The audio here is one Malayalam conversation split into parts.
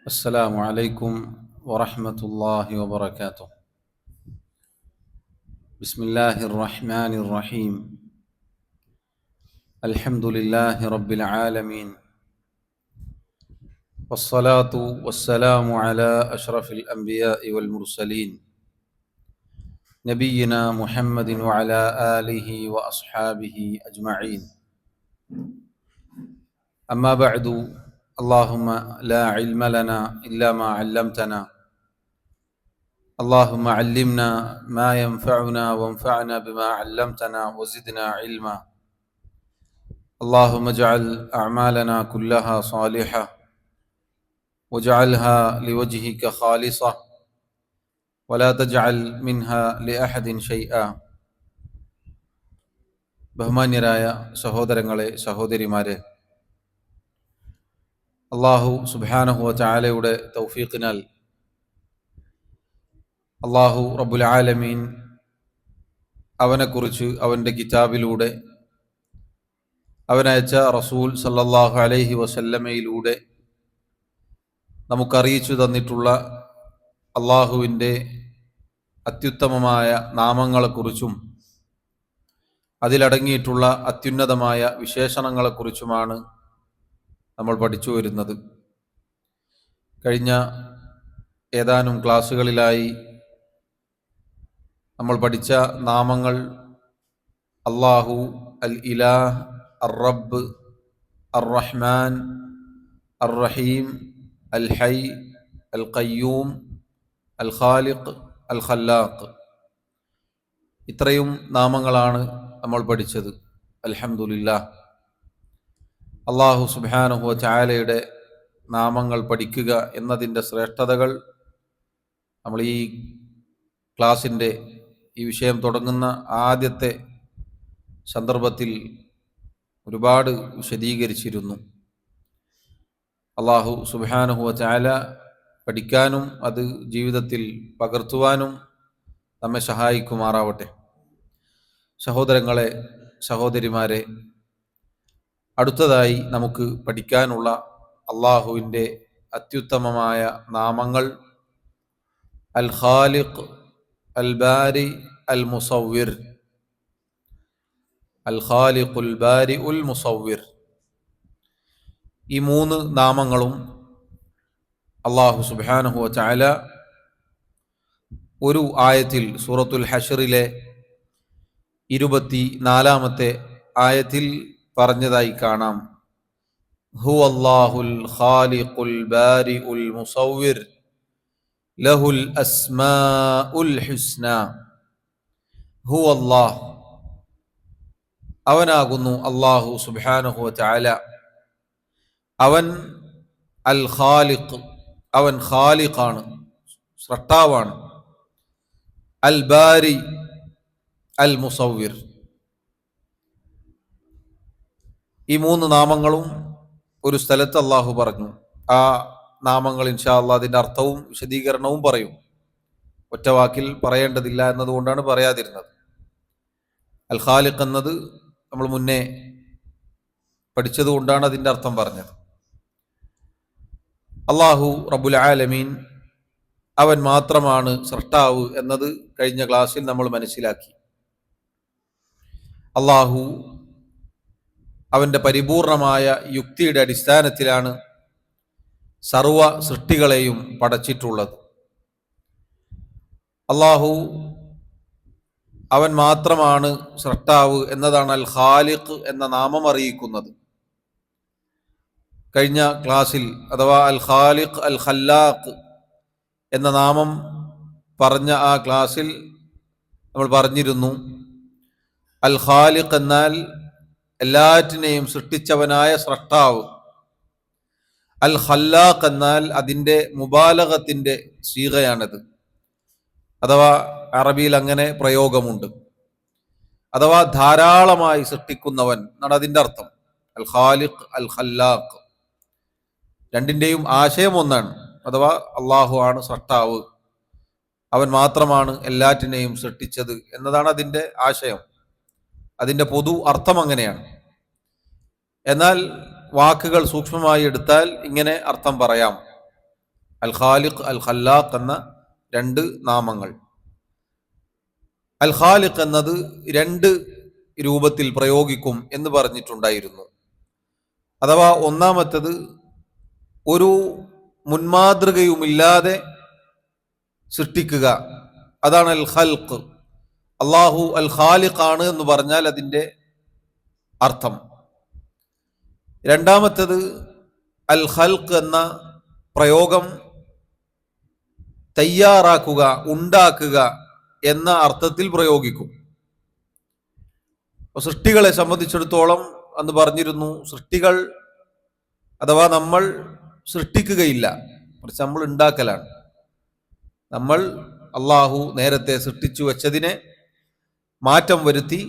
السلام عليكم ورحمة الله وبركاته. بسم الله الرحمن الرحيم. الحمد لله رب العالمين، والصلاة والسلام على أشرف الأنبياء والمرسلين نبينا محمد وعلى آله وأصحابه أجمعين. أما بعد، اللهم لا علم لنا إلا ما علمتنا، اللهم علمنا ما ينفعنا وانفعنا بما علمتنا وزدنا علما. اللهم اجعل أعمالنا كلها صالحة واجعلها لوجهك خالصة ولا تجعل منها لأحد شيئا. ബഹുമാന്യരായ സഹോദരങ്ങളെ, സഹോദരിമാരെ, അല്ലാഹു സുബ്ഹാനഹു വ തആലയുടെ തൗഫീഖിനാൽ അല്ലാഹു റബ്ബുൽ ആലമീൻ അവനെക്കുറിച്ച് അവൻ്റെ കിതാബിലൂടെ, അവനയച്ച റസൂൽ സല്ലല്ലാഹു അലൈഹി വസല്ലമയിലൂടെ നമുക്കറിയിച്ചു തന്നിട്ടുള്ള അള്ളാഹുവിൻ്റെ അത്യുത്തമമായ നാമങ്ങളെക്കുറിച്ചും അതിലടങ്ങിയിട്ടുള്ള അത്യുന്നതമായ വിശേഷണങ്ങളെക്കുറിച്ചുമാണ് നമ്മൾ പഠിച്ചു വരുന്നത്. കഴിഞ്ഞ ഏതാനും ക്ലാസ്സുകളിലായി നമ്മൾ പഠിച്ച നാമങ്ങൾ അല്ലാഹു, അൽ ഇലാഹ്, അർ റബ്ബ്, അർ റഹ്മാൻ, അർ റഹീം, അൽ ഹൈ, അൽ ഖയ്യൂം, അൽ ഖാലിഖ്, അൽ ഖല്ലാഖ്. ഇത്രയും നാമങ്ങളാണ് നമ്മൾ പഠിച്ചത്. അൽഹംദുലില്ലാഹ്. അല്ലാഹു സുബ്ഹാനഹു വ തആലയുടെ നാമങ്ങൾ പഠിക്കുക എന്നതിൻ്റെ ശ്രേഷ്ഠതകൾ നമ്മൾ ഈ ക്ലാസിൻ്റെ ഈ വിഷയം തുടങ്ങുന്ന ആദ്യത്തെ സന്ദർഭത്തിൽ ഒരുപാട് വിശദീകരിച്ചിരുന്നു. അല്ലാഹു സുബ്ഹാനഹു വ തആല പഠിക്കാനും അത് ജീവിതത്തിൽ പകർത്തുവാനും നമ്മെ സഹായിക്കുമാറാവട്ടെ. സഹോദരങ്ങളെ, സഹോദരിമാരെ, അടുത്തതായി നമുക്ക് പഠിക്കാനുള്ള അള്ളാഹുവിൻ്റെ അത്യുത്തമമായ നാമങ്ങൾ അൽ ഖാലിഖ്, അൽ ബാരി, അൽ മുസവ്വിർ. അൽ ഖാലിഖുൽ ബാരി ഉൽ മുസവ്വിർ. ഈ മൂന്ന് നാമങ്ങളും അല്ലാഹു സുബ്ഹാനഹു വ തആല ഒരു ആയത്തിൽ, സൂറത്തുൽ ഹശ്റിലെ 24-ാമത്തെ ആയത്തിൽ പറഞ്ഞതായി കാണാം. ഹുവല്ലാഹുൽ ഖാലിഖുൽ ബാരിഉൽ മുസവ്വിർ ലഹുൽ അസ്മാഉൽ ഹുസ്ന. ഹുവല്ലാഹ്, അവനാകുന്നു അല്ലാഹു സുബ്ഹാനഹു വ തആല. അവൻ അൽ ഖാലിഖ്, അവൻ ഖാലിഖാണ്, സ്രഷ്ടാവാണ്. അൽ ബാരി, അൽ മുസവ്വിർ. ഈ മൂന്ന് നാമങ്ങളും ഒരു സ്ഥലത്ത് അള്ളാഹു പറഞ്ഞു. ആ നാമങ്ങൾ ഇൻഷാ അല്ലാഹ് അതിൻ്റെ അർത്ഥവും വിശദീകരണവും പറയും. ഒറ്റ വാക്കിൽ പറയേണ്ടതില്ല എന്നതുകൊണ്ടാണ് പറയാതിരുന്നത്. അൽ ഖാലിഖ് എന്നത് നമ്മൾ മുന്നേ പഠിച്ചതുകൊണ്ടാണ് അതിൻ്റെ അർത്ഥം പറഞ്ഞത്. അല്ലാഹു റബ്ബുൽ ആലമീൻ അവൻ മാത്രമാണ് സൃഷ്ടാവ് എന്നത് കഴിഞ്ഞ ക്ലാസ്സിൽ നമ്മൾ മനസ്സിലാക്കി. അല്ലാഹു അവൻ്റെ പരിപൂർണമായ യുക്തിയുടെ അടിസ്ഥാനത്തിലാണ് സർവ സൃഷ്ടികളെയും പടച്ചിട്ടുള്ളത്. അല്ലാഹു അവൻ മാത്രമാണ് സൃഷ്ടാവ് എന്നതാണ് അൽ ഖാലിഖ് എന്ന നാമം അറിയിക്കുന്നത്. കഴിഞ്ഞ ക്ലാസ്സിൽ, അഥവാ അൽ ഖാലിഖ്, അൽ ഖല്ലാഖ് എന്ന നാമം പറഞ്ഞ ആ ക്ലാസ്സിൽ നമ്മൾ പറഞ്ഞിരുന്നു, അൽ ഖാലിഖ് എന്നാൽ എല്ലാറ്റിനെയും സൃഷ്ടിച്ചവനായ സ്രഷ്ടാവ്. അൽ ഖല്ലാഖ് എന്നാൽ അതിൻ്റെ മുബാലഗത്തിൻ്റെ സീഗയാണത്. അഥവാ അറബിയിൽ അങ്ങനെ പ്രയോഗമുണ്ട്. അഥവാ ധാരാളമായി സൃഷ്ടിക്കുന്നവൻ എന്നാണ് അതിൻ്റെ അർത്ഥം. അൽ ഖാലിഖ്, അൽ ഖല്ലാഖ് രണ്ടിൻ്റെയും ആശയം ഒന്നാണ്. അഥവാ അള്ളാഹു ആണ് സൃഷ്ടാവ്, അവൻ മാത്രമാണ് എല്ലാറ്റിനെയും സൃഷ്ടിച്ചത് എന്നതാണ് അതിൻ്റെ ആശയം. അതിൻ്റെ പൊതു അർത്ഥം അങ്ങനെയാണ്. എന്നാൽ വാക്കുകൾ സൂക്ഷ്മമായി എടുത്താൽ ഇങ്ങനെ അർത്ഥം പറയാം. അൽ ഖാലിഖ്, അൽ ഖല്ലാഖ് എന്ന രണ്ട് നാമങ്ങൾ. അൽ ഖാലിഖ് എന്നത് രണ്ട് രൂപത്തിൽ പ്രയോഗിക്കും എന്ന് പറഞ്ഞിട്ടുണ്ടായിരുന്നു. അഥവാ ഒന്നാമത്തത് ഒരു മുൻമാതൃകയുമില്ലാതെ സൃഷ്ടിക്കുക, അതാണ് അൽ ഖൽഖ്. അള്ളാഹു അൽ ഖാലിഖ് ആണ് എന്ന് പറഞ്ഞാൽ അതിൻ്റെ അർത്ഥം. രണ്ടാമത്തത് അൽ ഖൽഖ് എന്ന പ്രയോഗം തയ്യാറാക്കുക, ഉണ്ടാക്കുക എന്ന അർത്ഥത്തിൽ പ്രയോഗിക്കും. സൃഷ്ടികളെ സംബന്ധിച്ചിടത്തോളം അന്ന് പറഞ്ഞിരുന്നു, സൃഷ്ടികൾ അഥവാ നമ്മൾ സൃഷ്ടിക്കുകയില്ല, മറിച്ച് നമ്മൾ ഉണ്ടാക്കലാണ്. നമ്മൾ അള്ളാഹു നേരത്തെ സൃഷ്ടിച്ചു വെച്ചതിനെ മാറ്റം വരുത്തി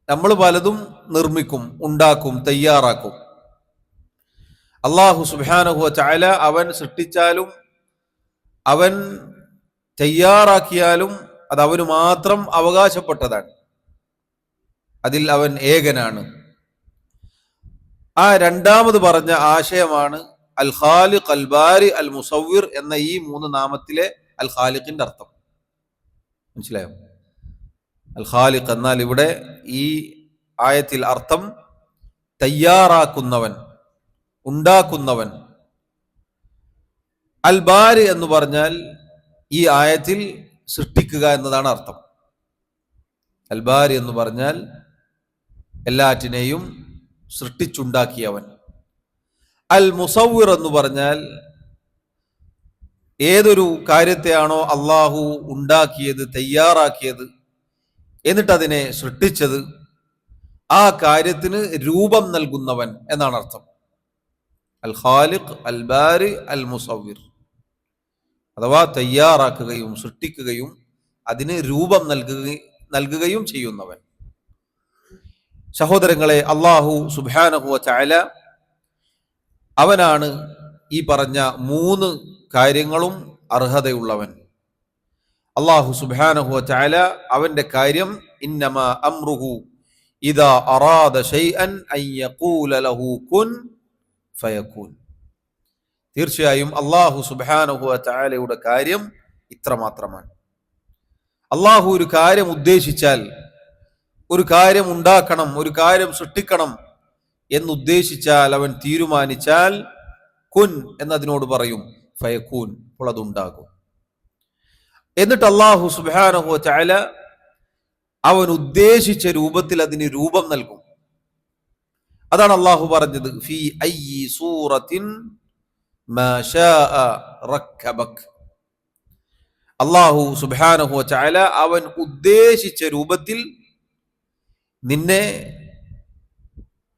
നമ്മൾ പലതും നിർമ്മിക്കും, ഉണ്ടാക്കും, തയ്യാറാക്കും. അള്ളാഹു സുബ്ഹാനഹു വ തആല അവൻ സൃഷ്ടിച്ചാലും അവൻ തയ്യാറാക്കിയാലും അത് അവന് മാത്രം അവകാശപ്പെട്ടതാണ്. അതിൽ അവൻ ഏകനാണ്. ആ രണ്ടാമത് പറഞ്ഞ ആശയമാണ് അൽ ഖാലിഖ്, അൽ ബാരി, അൽ മുസവ്വിർ എന്ന ഈ മൂന്ന് നാമത്തിലെ അൽ ഖാലിഖിന്റെ അർത്ഥം. മനസ്സിലായോ? അൽ ഖാലിഖ് എന്നാൽ ഇവിടെ ഈ ആയത്തിൽ അർത്ഥം തയ്യാറാക്കുന്നവൻ, ഉണ്ടാക്കുന്നവൻ. അൽ ബാരി എന്ന് പറഞ്ഞാൽ ഈ ആയത്തിൽ സൃഷ്ടിക്കുക എന്നതാണ് അർത്ഥം. അൽ ബാരി എന്ന് പറഞ്ഞാൽ എല്ലാറ്റിനെയും സൃഷ്ടിച്ചുണ്ടാക്കിയവൻ. അൽ മുസവ്വിർ എന്ന് പറഞ്ഞാൽ ഏതൊരു കാര്യത്തെയാണോ അള്ളാഹു ഉണ്ടാക്കിയത്, തയ്യാറാക്കിയത്, എന്നിട്ട് അതിനെ സൃഷ്ടിച്ചത്, ആ കാര്യത്തിന് രൂപം നൽകുന്നവൻ എന്നാണ് അർത്ഥം. അൽ ഖാലിഖ്, അൽ ബാരി, അൽ മുസവ്വിർ അഥവാ തയ്യാറാക്കുകയും സൃഷ്ടിക്കുകയും അതിന് രൂപം നൽകുകയും ചെയ്യുന്നവൻ. സഹോദരങ്ങളെ, അള്ളാഹു സുബ്ഹാനഹു വ തആല അവനാണ് ഈ പറഞ്ഞ മൂന്ന് കാര്യങ്ങളും അർഹതയുള്ളവൻ. അള്ളാഹു സുബ്ഹാനഹു വ തആല അവന്റെ കാര്യം ഇന്നമാ അംറുഹു ഇദാ അറാദ ശൈഅൻ അൻ യഖൂല ലഹു കുൻ ഫയകൂൻ. തീർച്ചയായും അള്ളാഹു സുബ്ഹാനഹു വ തആലയുടെ കാര്യം ഇത്രമാത്രമാണ്. അള്ളാഹു ഒരു കാര്യം ഉദ്ദേശിച്ചാൽ, ഒരു കാര്യം ഉണ്ടാക്കണം, ഒരു കാര്യം സൃഷ്ടിക്കണം എന്നുദ്ദേശിച്ചാൽ, അവൻ തീരുമാനിച്ചാൽ കുൻ എന്നതിനോട് പറയും, ഫയകൂൻ, അപ്പോൾ അതുണ്ടാകും. എന്നിട്ട് അള്ളാഹു സുബ്ഹാനഹു വ തആല അവൻ ഉദ്ദേശിച്ച രൂപത്തിൽ അതിന് രൂപം നൽകും. അതാണ് അള്ളാഹു പറഞ്ഞത്, ഫീ അയ്യി സൂറത്തിൻ മാ ശാഅ റക്കബക്. അള്ളാഹു സുബ്ഹാനഹു വ തആല അവൻ ഉദ്ദേശിച്ച രൂപത്തിൽ നിന്നെ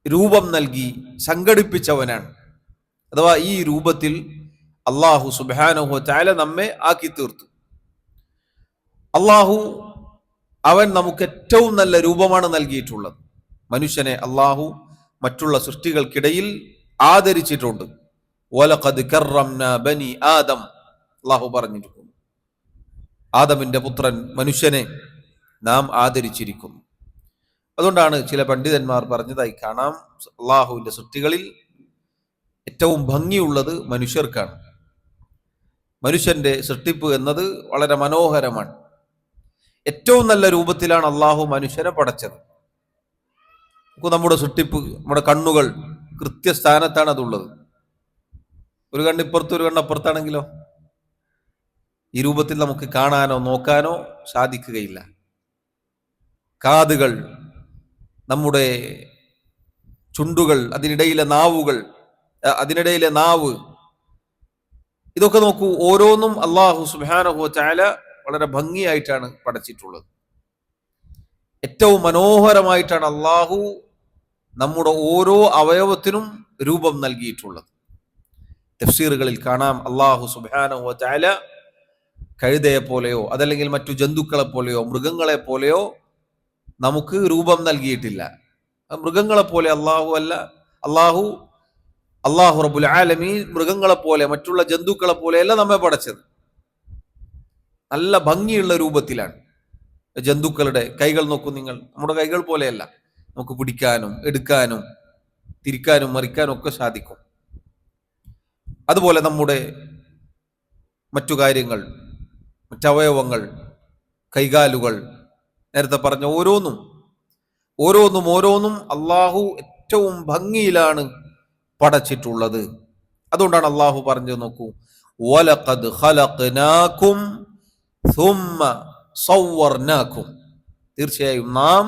രൂപം നൽകി സംഘടിപ്പിച്ചവനാണ്. അഥവാ ഈ രൂപത്തിൽ അള്ളാഹു സുബ്ഹാനഹു വ തആല നമ്മെ ആക്കി തീർത്തു. അള്ളാഹു അവൻ നമുക്ക് ഏറ്റവും നല്ല രൂപമാണ് നൽകിയിട്ടുള്ളത്. മനുഷ്യനെ അള്ളാഹു മറ്റുള്ള സൃഷ്ടികൾക്കിടയിൽ ആദരിച്ചിട്ടുണ്ട്. വലഖദ് കറംനാ ബനി ആദം, അള്ളാഹു പറഞ്ഞിരിക്കുന്നു, ആദമിന്റെ പുത്രൻ മനുഷ്യനെ നാം ആദരിച്ചിരിക്കുന്നു. അതുകൊണ്ടാണ് ചില പണ്ഡിതന്മാർ പറഞ്ഞതായി കാണാം, അള്ളാഹുവിന്റെ സൃഷ്ടികളിൽ ഏറ്റവും ഭംഗിയുള്ളത് മനുഷ്യർക്കാണ്. മനുഷ്യന്റെ സൃഷ്ടിപ്പ് എന്നത് വളരെ മനോഹരമാണ്. ഏറ്റവും നല്ല രൂപത്തിലാണ് അള്ളാഹു മനുഷ്യനെ പടച്ചത്. നമ്മുടെ സൃഷ്ടിപ്പ്, നമ്മുടെ കണ്ണുകൾ കൃത്യസ്ഥാനത്താണ് അതുള്ളത്. ഒരു കണ്ണിപ്പുറത്ത് ഒരു കണ്ണപ്പുറത്താണെങ്കിലോ ഈ രൂപത്തിൽ നമുക്ക് കാണാനോ നോക്കാനോ സാധിക്കുകയില്ല. കാതുകൾ, നമ്മുടെ ചുണ്ടുകൾ, അതിനിടയിലെ നാവ്, ഇതൊക്കെ നോക്കൂ. ഓരോന്നും അള്ളാഹു സുബ്ഹാനഹു വ തആല വളരെ ഭംഗിയായിട്ടാണ് പടച്ചിട്ടുള്ളത്. ഏറ്റവും മനോഹരമായിട്ടാണ് അള്ളാഹു നമ്മുടെ ഓരോ അവയവത്തിനും രൂപം നൽകിയിട്ടുള്ളത്. തഫ്സീറുകളിൽ കാണാം, അള്ളാഹു സുബ്ഹാനഹു വ തആല കഴുതയെ പോലെയോ അതല്ലെങ്കിൽ മറ്റു ജന്തുക്കളെ പോലെയോ മൃഗങ്ങളെ പോലെയോ നമുക്ക് രൂപം നൽകിയിട്ടില്ല. മൃഗങ്ങളെ പോലെ അള്ളാഹു റബ്ബുൽ ആലമീൻ മൃഗങ്ങളെ പോലെ, മറ്റുള്ള ജന്തുക്കളെ പോലെയല്ല നമ്മെ പടച്ചത്. നല്ല ഭംഗിയുള്ള രൂപത്തിലാണ്. ജന്തുക്കളുടെ കൈകൾ നോക്കൂ നിങ്ങൾ, നമ്മുടെ കൈകൾ പോലെയല്ല. നമുക്ക് പിടിക്കാനും എടുക്കാനും തിരിക്കാനും മറിക്കാനും ഒക്കെ സാധിക്കും. അതുപോലെ നമ്മുടെ മറ്റു കാര്യങ്ങൾ, മറ്റവയവങ്ങൾ, കൈകാലുകൾ, നേരത്തെ പറഞ്ഞ ഓരോന്നും അള്ളാഹു ഏറ്റവും ഭംഗിയിലാണ് പടച്ചിട്ടുള്ളത്. അതുകൊണ്ടാണ് അള്ളാഹു പറഞ്ഞു, നോക്കൂ, വലഖദ് ഖലഖനാകും സുമ്മ സവ്വർനാകും, തീർച്ചയായും നാം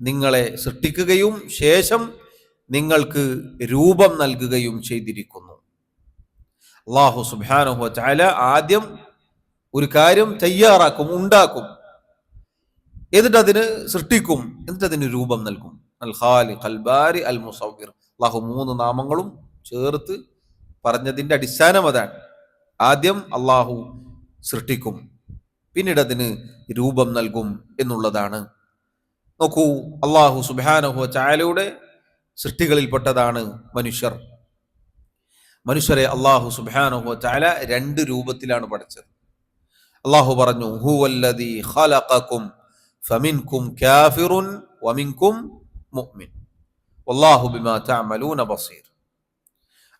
നിങ്ങളെ സൃഷ്ടിക്കുകയും ശേഷം നിങ്ങൾക്ക് രൂപം നൽകുകയും ചെയ്തിരിക്കുന്നു. അള്ളാഹു സുബ്ഹാനഹു വ തആല ആദ്യം ഒരു കാര്യം തയ്യാറാക്കും, ഉണ്ടാക്കും, എന്നിട്ട് അതിന് സൃഷ്ടിക്കും, എന്നിട്ട് അതിന് രൂപം നൽകും. അൽ ഖാലിഖ്, അൽ ബാരി, അൽ മുസവ്വിർ. അള്ളാഹു 3 നാമങ്ങളും ചേർത്ത് പറഞ്ഞതിന്റെ അടിസ്ഥാനം അതാണ്. ആദ്യം അള്ളാഹു സൃഷ്ടിക്കും, പിന്നീട് അതിന് രൂപം നൽകും എന്നുള്ളതാണ്. നോക്കൂ, അള്ളാഹു സുബ്ഹാനഹു വ തആലയുടെ സൃഷ്ടികളിൽപ്പെട്ടതാണ് മനുഷ്യരെ അള്ളാഹു സുബ്ഹാനഹു വ തആല 2 രൂപത്തിലാണ് പഠിച്ചത്. അള്ളാഹു പറഞ്ഞു, ഹുവല്ലദീ ഖലഖകും ഫമിൻകും കാഫിറുൻ വമിൻകും മുഅ്മിൻ വല്ലാഹു ബിമാ തഅമലൂന ബസീർ.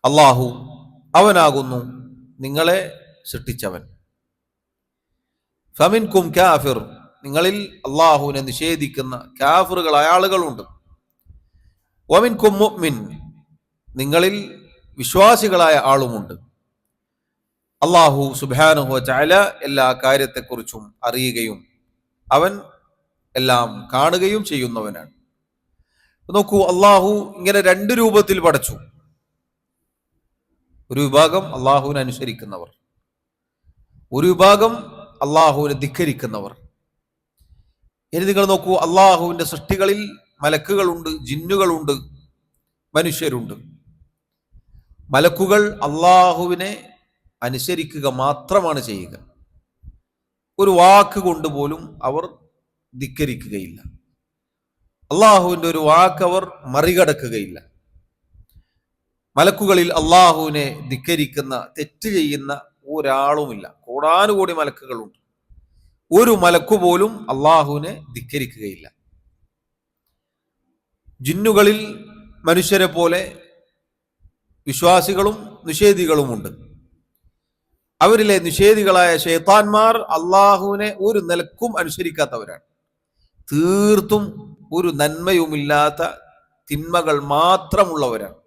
അള്ളാഹു അവനാകുന്നു നിങ്ങളെ സൃഷ്ടിച്ചവൻ. ഫമിൻകും കാഫിർ, നിങ്ങളിൽ അള്ളാഹുവിനെ നിഷേധിക്കുന്ന കാഫിറുകളായ ആളുകളുണ്ട്. വമിൻകും മുഅ്മിൻ, നിങ്ങളിൽ വിശ്വാസികളായ ആളുമുണ്ട്. അള്ളാഹു സുബ്ഹാനഹു വ തആല എല്ലാ കാര്യത്തെക്കുറിച്ചും അറിയുകയും അവൻ എല്ലാം കാണുകയും ചെയ്യുന്നവനാണ്. നോക്കൂ, അള്ളാഹു ഇങ്ങനെ 2 രൂപത്തിൽ പടച്ചു. ഒരു വിഭാഗം അള്ളാഹുവിനെ അനുസരിക്കുന്നവർ, ഒരു വിഭാഗം അള്ളാഹുവിനെ ധിക്കരിക്കുന്നവർ. ഇനി നിങ്ങൾ നോക്കൂ, അള്ളാഹുവിന്റെ സൃഷ്ടികളിൽ മലക്കുകളുണ്ട്, ജിന്നുകളുണ്ട്, മനുഷ്യരുണ്ട്. മലക്കുകൾ അള്ളാഹുവിനെ അനുസരിക്കുക മാത്രമാണ് ചെയ്യുക. ഒരു വാക്ക് കൊണ്ട് പോലും അവർ ധിക്കരിക്കുകയില്ല. അള്ളാഹുവിന്റെ ഒരു വാക്ക് അവർ മറികടക്കുകയില്ല. മലക്കുകളിൽ അള്ളാഹുവിനെ ധിക്കരിക്കുന്ന, തെറ്റ് ചെയ്യുന്ന ഒരാളുമില്ല. കോടാനുകോടി മലക്കുകളുണ്ട്. ഒരു മലക്കു പോലും അള്ളാഹുവിനെ ധിക്കരിക്കുകയില്ല. ജിന്നുകളിൽ മനുഷ്യരെ പോലെ വിശ്വാസികളും നിഷേധികളുമുണ്ട്. അവരിലെ നിഷേധികളായ ശൈത്താന്മാർ അള്ളാഹുവിനെ ഒരു നിലക്കും അനുസരിക്കാത്തവരാണ്. തീർത്തും ഒരു നന്മയുമില്ലാത്ത തിന്മകൾ മാത്രമുള്ളവരാണ്.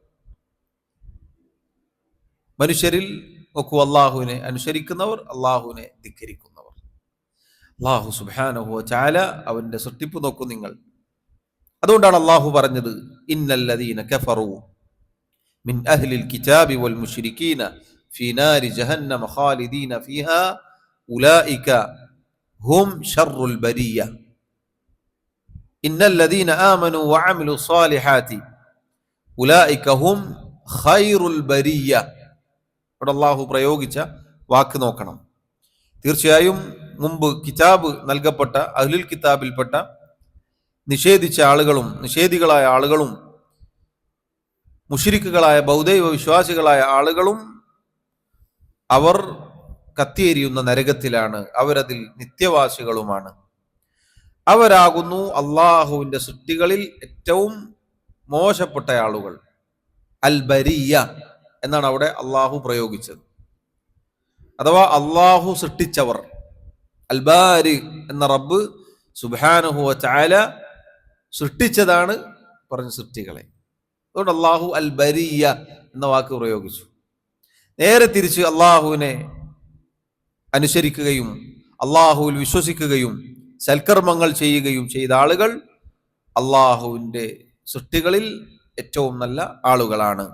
മനുഷ്യരിൽ നോക്കൂ, അള്ളാഹുവിനെ അനുസരിക്കുന്നവർ, അള്ളാഹുവിനെ ധിക്കരിക്കുന്നവർ. അള്ളാഹു സുബ്ഹാനഹു വ തആല അവന്റെ സൃഷ്ടിപ്പ് നോക്കൂ നിങ്ങൾ. അതുകൊണ്ടാണ് അള്ളാഹു പറഞ്ഞത്, ഇന്നല്ലദീന കഫറൂ മിൻ അഹ്ലിൽ കിതാബി വൽ മുശ്രികീന ഫീ നാരി ജഹന്നമ ഖാലിദീന ഫീഹാ ഉലൈക ഹും ശർറുൽ ബരിയ ഇന്നല്ലദീന ആമനൂ വഅമിലു സ്വാലിഹാതി ഉലൈക ഹും ഖൈറുൽ ബരിയ. ഇവിടെ അള്ളാഹു പ്രയോഗിച്ച വാക്ക് നോക്കണം. തീർച്ചയായും മുമ്പ് കിതാബ് നൽകപ്പെട്ട അഹ്ലുൽ കിതാബിൽപ്പെട്ട നിഷേധിച്ച ആളുകളും നിഷേധികളായ ആളുകളും മുശ്രിക്കുകളായ ബൗദ്ധൈവ വിശ്വാസികളായ ആളുകളും അവർ കത്തിയെരിയുന്ന നരകത്തിലാണ്, അവരതിൽ നിത്യവാസികളുമാണ്. അവരാകുന്നു അള്ളാഹുവിന്റെ സൃഷ്ടികളിൽ ഏറ്റവും മോശപ്പെട്ട ആളുകൾ. അൽ ബരിയ എന്നാണ് അവിടെ അള്ളാഹു പ്രയോഗിച്ചത്. അഥവാ അള്ളാഹു സൃഷ്ടിച്ചവർ. അൽ ബാരി എന്ന റബ്ബ് സുബ്ഹാനഹു വ തആല സൃഷ്ടിച്ചതാണ് പറഞ്ഞ സൃഷ്ടികളെ. അതുകൊണ്ട് അള്ളാഹു അൽ ബരിയ എന്ന വാക്ക് പ്രയോഗിച്ചു. നേരെ തിരിച്ച് അള്ളാഹുവിനെ അനുസരിക്കുകയും അള്ളാഹുവിൽ വിശ്വസിക്കുകയും സൽക്കർമ്മങ്ങൾ ചെയ്യുകയും ചെയ്ത ആളുകൾ അള്ളാഹുവിന്റെ സൃഷ്ടികളിൽ ഏറ്റവും നല്ല ആളുകളാണ്.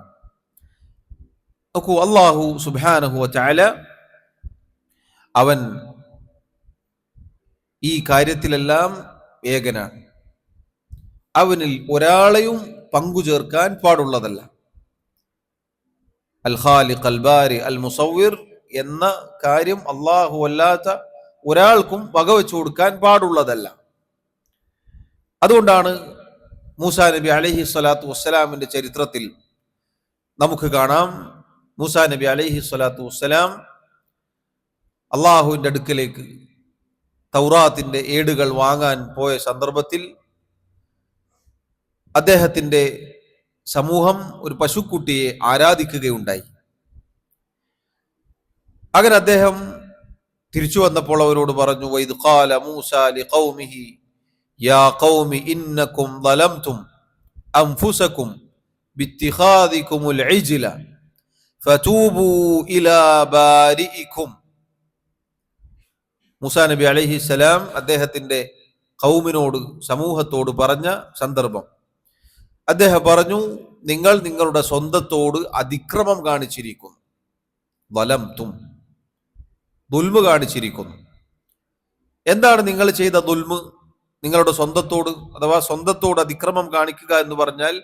നോക്കൂ, അള്ളാഹു സുബ്ഹാനഹു വ തആല അവൻ ഈ കാര്യത്തിലെല്ലാം ഏകനാണ്. അവനിൽ ഒരാളെയും പങ്കുചേർക്കാൻ പാടുള്ളതല്ല. അൽ ഖാലിഖ്, അൽ ബാരി, അൽ മുസവ്വിർ എന്ന കാര്യം അള്ളാഹു അല്ലാത്ത ഒരാൾക്കും വകവെച്ചു കൊടുക്കാൻ പാടുള്ളതല്ല. അതുകൊണ്ടാണ് മൂസാ നബി അലൈഹി സ്വലാത്തു വസ്സലാമിന്റെ ചരിത്രത്തിൽ നമുക്ക് കാണാം, മൂസാ നബി അലൈഹി സ്വലാത്തു വസ്സലാം അള്ളാഹുവിന്റെ അടുക്കലേക്ക് തൗറാത്തിന്റെ ഏടുകൾ വാങ്ങാൻ പോയ സന്ദർഭത്തിൽ അദ്ദേഹത്തിന്റെ സമൂഹം ഒരു പശുക്കുട്ടിയെ ആരാധിക്കുകയുണ്ടായി. അങ്ങനെ അദ്ദേഹം തിരിച്ചു വന്നപ്പോൾ അവരോട് പറഞ്ഞു, വൈദ് ഖാല മൂസ ലിഖൗമിഹി യാ ഖൗമി ഇന്നകും ളലംതും അൻഫുസകും ബിത്തിഖാദികുമുൽ ഇജ്ല ഫതൂബു ഇലാ ബാരിഇകും. മൂസാ നബി അലൈഹിസ്സലാം അദ്ദേഹത്തിന്റെ ഖൗമിനോട്, സമൂഹത്തോട് പറഞ്ഞ സന്ദർഭം. അദ്ദേഹം പറഞ്ഞു, നിങ്ങൾ നിങ്ങളുടെ സ്വന്തത്തോട് അതിക്രമം കാണിച്ചിരിക്കുന്നു. വലംതും, ദുൽമ് കാണിച്ചിരിക്കുന്നു. എന്താണ് നിങ്ങൾ ചെയ്ത ദുൽമ്? നിങ്ങളുടെ സ്വന്തത്തോട്, അഥവാ സ്വന്തത്തോട് അതിക്രമം കാണിക്കുക എന്ന് പറഞ്ഞാൽ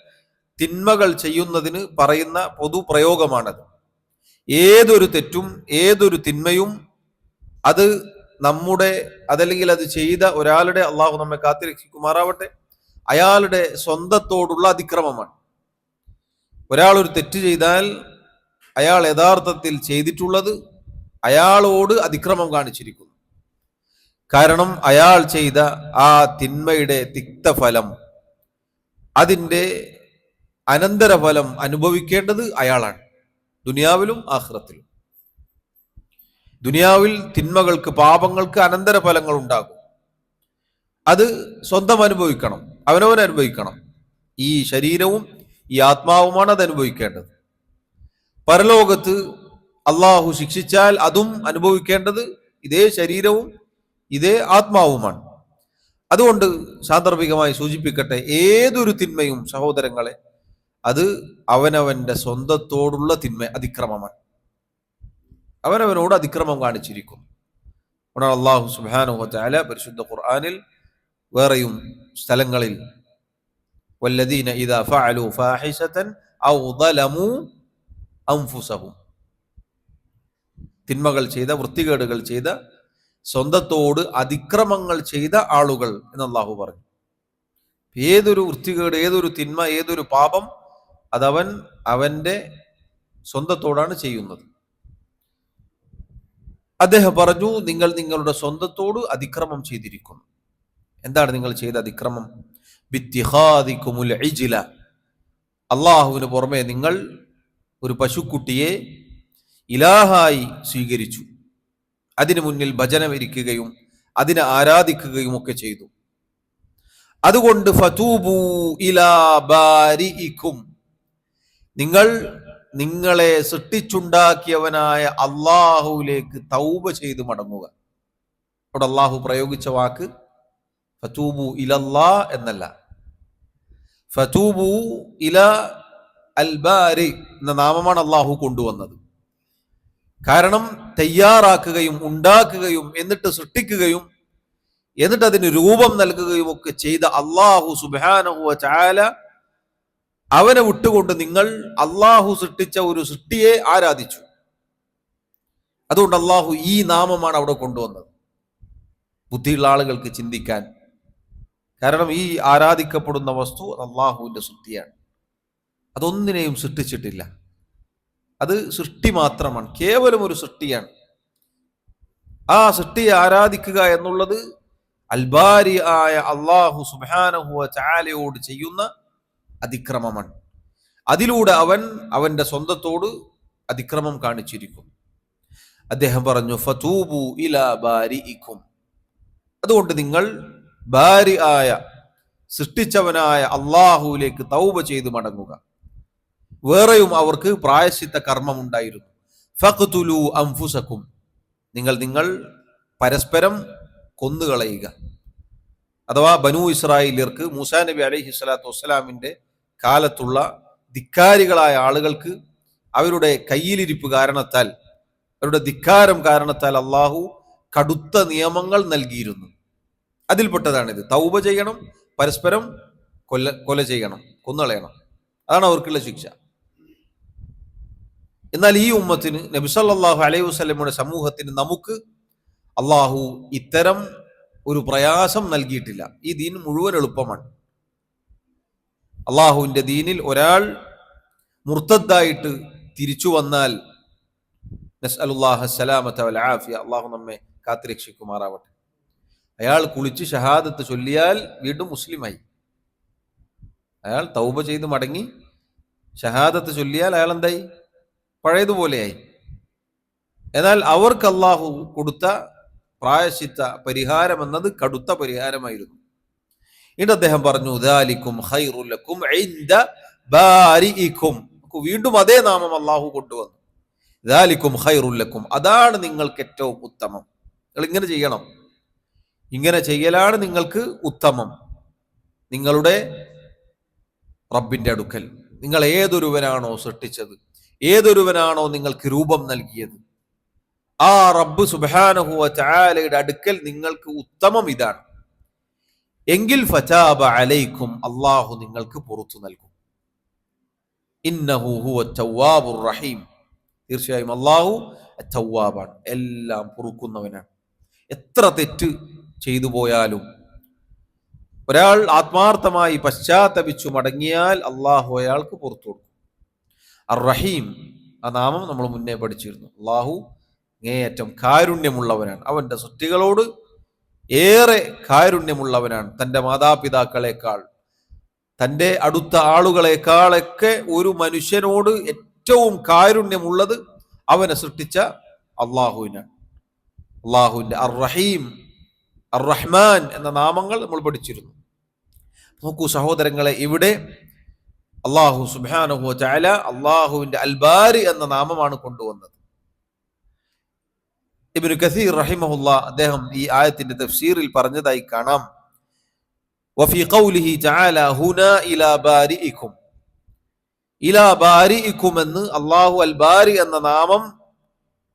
തിന്മകൾ ചെയ്യുന്നതിന് പറയുന്ന പൊതുപ്രയോഗമാണത്. ഏതൊരു തെറ്റും ഏതൊരു തിന്മയും അത് നമ്മുടെ, അതല്ലെങ്കിൽ അത് ചെയ്ത ഒരാളുടെ, അള്ളാഹു നമ്മെ കാത്തിരക്ഷിക്കുമാറാവട്ടെ, അയാളുടെ സ്വന്തത്തോടുള്ള അതിക്രമമാണ്. ഒരാൾ ഒരു തെറ്റ് ചെയ്താൽ അയാൾ യഥാർത്ഥത്തിൽ ചെയ്തിട്ടുള്ളത് അയാളോട് അതിക്രമം കാണിച്ചിരിക്കുന്നു. കാരണം അയാൾ ചെയ്ത ആ തിന്മയുടെ തിക്തഫലം, അതിൻ്റെ അനന്തരഫലം അനുഭവിക്കേണ്ടത് അയാളാണ്, ദുനിയാവിലും ആഖിറത്തിലും. ദുനിയാവിൽ തിന്മകൾക്ക്, പാപങ്ങൾക്ക് അനന്തരഫലങ്ങൾ ഉണ്ടാകും. അത് സ്വന്തം അനുഭവിക്കണം, അവനവൻ അനുഭവിക്കണം. ഈ ശരീരവും ഈ ആത്മാവുമാണ് അത് അനുഭവിക്കേണ്ടത്. പരലോകത്ത് അള്ളാഹു ശിക്ഷിച്ചാൽ അതും അനുഭവിക്കേണ്ടത് ഇതേ ശരീരവും ഇതേ ആത്മാവുമാണ്. അതുകൊണ്ട് സാന്ദർഭികമായി സൂചിപ്പിക്കട്ടെ, ഏതൊരു തിന്മയും സഹോദരങ്ങളെ, അത് അവനവന്റെ സ്വന്തത്തോടുള്ള അതിക്രമമാണ്. അവനവനോട് അതിക്രമം കാണിച്ചിരിക്കുന്നു. അല്ലാഹു സുബ്ഹാനഹു വ തആല പരിശുദ്ധ ഖുർആനിൽ വേറെയും സ്ഥലങ്ങളിൽ വല്ലദീന ഇദാ ഫഅലു ഫാഹിശതൻ ഔ ളലമു അൻഫുസഹും, തിന്മകൾ ചെയ്ത, വൃത്തികേടുകൾ ചെയ്ത, സ്വന്തത്തോട് അതിക്രമങ്ങൾ ചെയ്ത ആളുകൾ എന്ന് അല്ലാഹു പറഞ്ഞു. ഏതൊരു വൃത്തികേട്, ഏതൊരു തിന്മ, ഏതൊരു പാപം, അതവൻ അവന്റെ സ്വന്തത്തോടാണ് ചെയ്യുന്നത്. അദ്ദേഹം പറഞ്ഞു, നിങ്ങൾ നിങ്ങളുടെ സ്വന്തത്തോട് അതിക്രമം ചെയ്തിരിക്കുന്നു. എന്താണ് നിങ്ങൾ ചെയ്ത അതിക്രമം? ബിത്തിഖാദികുമുൽ ഇജ്ല, അള്ളാഹുവിന് പുറമെ നിങ്ങൾ ഒരു പശുക്കുട്ടിയെ ഇലാഹായി സ്വീകരിച്ചു, അതിനു മുന്നിൽ ഭജനമിരിക്കുകയും അതിനെ ആരാധിക്കുകയും ഒക്കെ ചെയ്തു. അതുകൊണ്ട് ഫതൂബു ഇലാ ബാരിഇകും, നിങ്ങൾ നിങ്ങളെ സൃഷ്ടിച്ചുണ്ടാക്കിയവനായ അള്ളാഹുവിലേക്ക് തൗബ ചെയ്ത് മടങ്ങുക. അവിടെ അള്ളാഹു പ്രയോഗിച്ച വാക്ക് ഫതൂബു ഇലല്ലാ എന്നല്ല, ഫതൂബു ഇല അൽ ബാരി എന്ന നാമമാണ് അള്ളാഹു കൊണ്ടുവന്നത്. കാരണം തയ്യാറാക്കുകയും ഉണ്ടാക്കുകയും എന്നിട്ട് സൃഷ്ടിക്കുകയും എന്നിട്ട് അതിന് രൂപം നൽകുകയും ഒക്കെ ചെയ്ത അള്ളാഹു സുബ്ഹാനഹു വ തആല, അവനെ വിട്ടുകൊണ്ട് നിങ്ങൾ അള്ളാഹു സൃഷ്ടിച്ച ഒരു സൃഷ്ടിയെ ആരാധിച്ചു. അതുകൊണ്ട് അള്ളാഹു ഈ നാമമാണ് അവിടെ കൊണ്ടുവന്നത്, ബുദ്ധിയുള്ള ആളുകൾക്ക് ചിന്തിക്കാൻ. കാരണം ഈ ആരാധിക്കപ്പെടുന്ന വസ്തു അള്ളാഹുവിന്റെ സൃഷ്ടിയാണ്, അതൊന്നിനെയും സൃഷ്ടിച്ചിട്ടില്ല. അത് സൃഷ്ടി മാത്രമാണ്, കേവലം ഒരു സൃഷ്ടിയാണ്. ആ സൃഷ്ടിയെ ആരാധിക്കുക എന്നുള്ളത് അൽബാരി ആയ അള്ളാഹു സുബ്ഹാനഹു വ തആലയോട് ചെയ്യുന്ന അതിക്രമമാണ്. അതിലൂടെ അവൻ അവന്റെ സ്വന്തത്തോട് അതിക്രമം കാണിച്ചിരിക്കും. അദ്ദേഹം പറഞ്ഞു, ഫതൂബു ഇലാ ബാരിഇകും, അതുകൊണ്ട് നിങ്ങൾ ബാരി ആയ, സൃഷ്ടിച്ചവനായ അള്ളാഹുവിലേക്ക് തൗബ ചെയ്ത് മടങ്ങുക. വേറെയും അവർക്ക് പ്രായശ്ചിത്ത കർമ്മം ഉണ്ടായിരുന്നു. ഫഖ്തുലു അൻഫുസകും, നിങ്ങൾ പരസ്പരം കൊന്നുകളയുക. അഥവാ ബനൂ ഇസ്രായേലിയർക്ക് മൂസാ നബി അലൈഹി സ്വലാത്തു വസ്സലാമിന്റെ കാലത്തുള്ള ധിക്കാരികളായ ആളുകൾക്ക് അവരുടെ കയ്യിലിരിപ്പ് കാരണത്താൽ, അവരുടെ ധിക്കാരം കാരണത്താൽ അള്ളാഹു കടുത്ത നിയമങ്ങൾ നൽകിയിരുന്നു. അതിൽപ്പെട്ടതാണിത്. തൗബ ചെയ്യണം, പരസ്പരം കൊല ചെയ്യണം, കൊന്നുകളയണം. അതാണ് അവർക്കുള്ള ശിക്ഷ. എന്നാൽ ഈ ഉമ്മത്തിന്, നബി സല്ലല്ലാഹു അലൈഹി വസല്ലമയുടെ സമൂഹത്തിന്, നമുക്ക് അള്ളാഹു ഇത്തരം ഒരു പ്രയാസം നൽകിയിട്ടില്ല. ഈ ദീൻ മുഴുവൻ എളുപ്പമാണ്. അള്ളാഹുവിന്റെ ദീനിൽ ഒരാൾ മുർത്തദ്ദായിട്ട് തിരിച്ചു വന്നാൽ, നസ്അലുല്ലാഹ സലാമത വൽ ആഫിയ, അള്ളാഹു നമ്മെ കാത്തുരക്ഷിക്കുമാറാവട്ടെ, അയാൾ കുളിച്ച് ഷഹാദത്ത് ചൊല്ലിയാൽ വീണ്ടും മുസ്ലിമായി. അയാൾ തൗബ ചെയ്ത് മടങ്ങി ഷഹാദത്ത് ചൊല്ലിയാൽ അയാൾ എന്തായി? പഴയതുപോലെയായി. എന്നാൽ അവർക്ക് അള്ളാഹു കൊടുത്ത പ്രായശ്ചിത്ത പരിഹാരം എന്നത് കടുത്ത പരിഹാരമായിരുന്നു. എന്നിട്ട് അദ്ദേഹം പറഞ്ഞു ദാലിക്കും ഖൈറുൽ ലക്കും ഇൻദ ബാരിഇക്കും. വീണ്ടും അതേ നാമം അള്ളാഹു കൊണ്ടുവന്നു. ദാലിക്കും ഖൈറുൽ ലക്കും, അതാണ് നിങ്ങൾക്ക് ഏറ്റവും ഉത്തമം. നിങ്ങൾ ഇങ്ങനെ ചെയ്യണം, ഇങ്ങനെ ചെയ്യലാണ് നിങ്ങൾക്ക് ഉത്തമം നിങ്ങളുടെ റബ്ബിന്റെ അടുക്കൽ. നിങ്ങൾ ഏതൊരുവനാണോ സൃഷ്ടിച്ചത്, ഏതൊരുവനാണോ നിങ്ങൾക്ക് രൂപം നൽകിയത്, ആ റബ്ബ് സുബ്ഹാനഹു വ തആലയുടെ അടുക്കൽ നിങ്ങൾക്ക് ഉത്തമം ഇതാണ് എങ്കിൽ ഫതാബ അലൈക്കും, അല്ലാഹു നിങ്ങൾക്ക് പുറത്തു നൽകും. ഇന്നഹു ഹുവ തവ്വാബുർ റഹീം, തീർച്ചയായും അല്ലാഹു തവ്വാബാണ്, എല്ലാം പൊറുക്കുന്നവനാണ്. എത്ര തെറ്റ് ചെയ്തു പോയാലും ഒരാൾ ആത്മാർത്ഥമായി പശ്ചാത്തപിച്ചു മടങ്ങിയാൽ അള്ളാഹു അയാൾക്ക് പുറത്തു കൊടുക്കും. അർ റഹീം, ആ നാമം നമ്മൾ മുന്നേ പഠിച്ചിരുന്നു. അള്ളാഹു അങ്ങേയറ്റം കാരുണ്യമുള്ളവനാണ്, അവന്റെ സൃഷ്ടികളോട് ഏറെ കാരുണ്യമുള്ളവനാണ്. തൻ്റെ മാതാപിതാക്കളെക്കാൾ, തൻ്റെ അടുത്ത ആളുകളെക്കാളൊക്കെ ഒരു മനുഷ്യനോട് ഏറ്റവും കാരുണ്യമുള്ളത് അവനെ സൃഷ്ടിച്ച അള്ളാഹുവിനാണ്. അള്ളാഹുവിന്റെ അർ റഹീം, അർ റഹ്മാൻ എന്ന നാമങ്ങൾ നമ്മൾ പഠിച്ചിരുന്നു. നോക്കൂ സഹോദരങ്ങളെ, ഇവിടെ അള്ളാഹു സുബ്ഹാനഹു വ തആല അള്ളാഹുവിന്റെ അൽ ബാരി എന്ന നാമമാണ് കൊണ്ടുവന്നത്. ഇബ്നു കസീർ റഹിമഹുല്ലാ അദ്ദേഹം ഈ ആയത്തിന്റെ തഫ്സീറിൽ പറഞ്ഞതായി കാണാം, വഫീ ഖൗലിഹി തആല ഹുനാ ഇലാ ബാരിഇക്കും, ഇലാ ബാരിഇക്കും എന്ന് അള്ളാഹു അൽ ബാരി എന്ന നാമം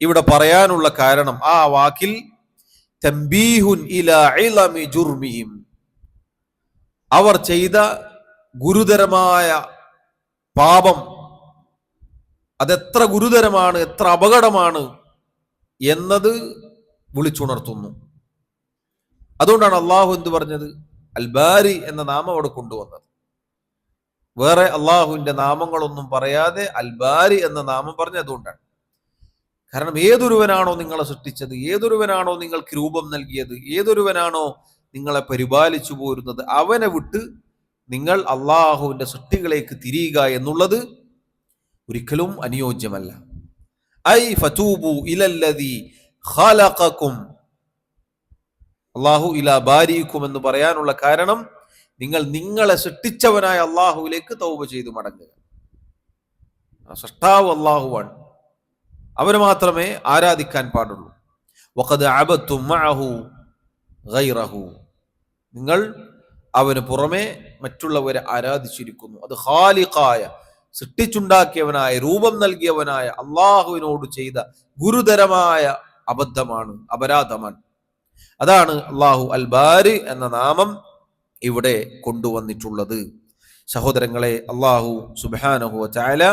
ഇവിടെ പറയാനുള്ള കാരണം, ആ വാക്കിൽ തംബീഹുൻ ഇലാ ഇളമി ജുർമിഹിം, അവർ ചെയ്ത ഗുരുതരമായ പാപം അതെത്ര ഗുരുതരമാണ്, എത്ര അപകടമാണ് എന്നത് വിളിച്ചുണർത്തുന്നു. അതുകൊണ്ടാണ് അള്ളാഹു എന്ത് പറഞ്ഞത്, അൽ ബാരി എന്ന നാമം അവിടെ കൊണ്ടുവന്നത്. വേറെ അള്ളാഹുവിന്റെ നാമങ്ങളൊന്നും പറയാതെ അൽ ബാരി എന്ന നാമം പറഞ്ഞത് അതുകൊണ്ടാണ്. കാരണം ഏതൊരുവനാണോ നിങ്ങളെ സൃഷ്ടിച്ചത്, ഏതൊരുവനാണോ നിങ്ങൾക്ക് രൂപം നൽകിയത്, ഏതൊരുവനാണോ നിങ്ങളെ പരിപാലിച്ചു പോരുന്നത്, അവനെ വിട്ട് നിങ്ങൾ അള്ളാഹുവിന്റെ സൃഷ്ടികളേക്ക് തിരിയുക എന്നുള്ളത് ഒരിക്കലും അനുയോജ്യമല്ല. ഐ ഫതൂബു ഇലല്ലദീ ഖലഖകും, അള്ളാഹു ഇലാ ബാരിക്കും എന്ന് പറയാനുള്ള കാരണം, നിങ്ങൾ നിങ്ങളെ സൃഷ്ടിച്ചവനായ അള്ളാഹുവിലേക്ക് തൗബ ചെയ്തു മടങ്ങുക. സൃഷ്ടാവ് അള്ളാഹുവാണ്, അവന് മാത്രമേ ആരാധിക്കാൻ പാടുള്ളൂ. വഖദ് അബദ്തും മഅഹു ഗൈറഹു, നിങ്ങൾ അവന് പുറമെ മറ്റുള്ളവരെ ആരാധിച്ചിരിക്കുന്നു. അത് ഖാലിഖായ, സൃഷ്ടിച്ചുണ്ടാക്കിയവനായ, രൂപം നൽകിയവനായ അള്ളാഹുവിനോട് ചെയ്ത ഗുരുതരമായ അബദ്ധമാണ്, അപരാധമാണ്. അതാണ് അള്ളാഹു അൽ ബാരി എന്ന നാമം ഇവിടെ കൊണ്ടുവന്നിട്ടുള്ളത്. സഹോദരങ്ങളെ, അള്ളാഹു സുബ്ഹാനഹു വ തആല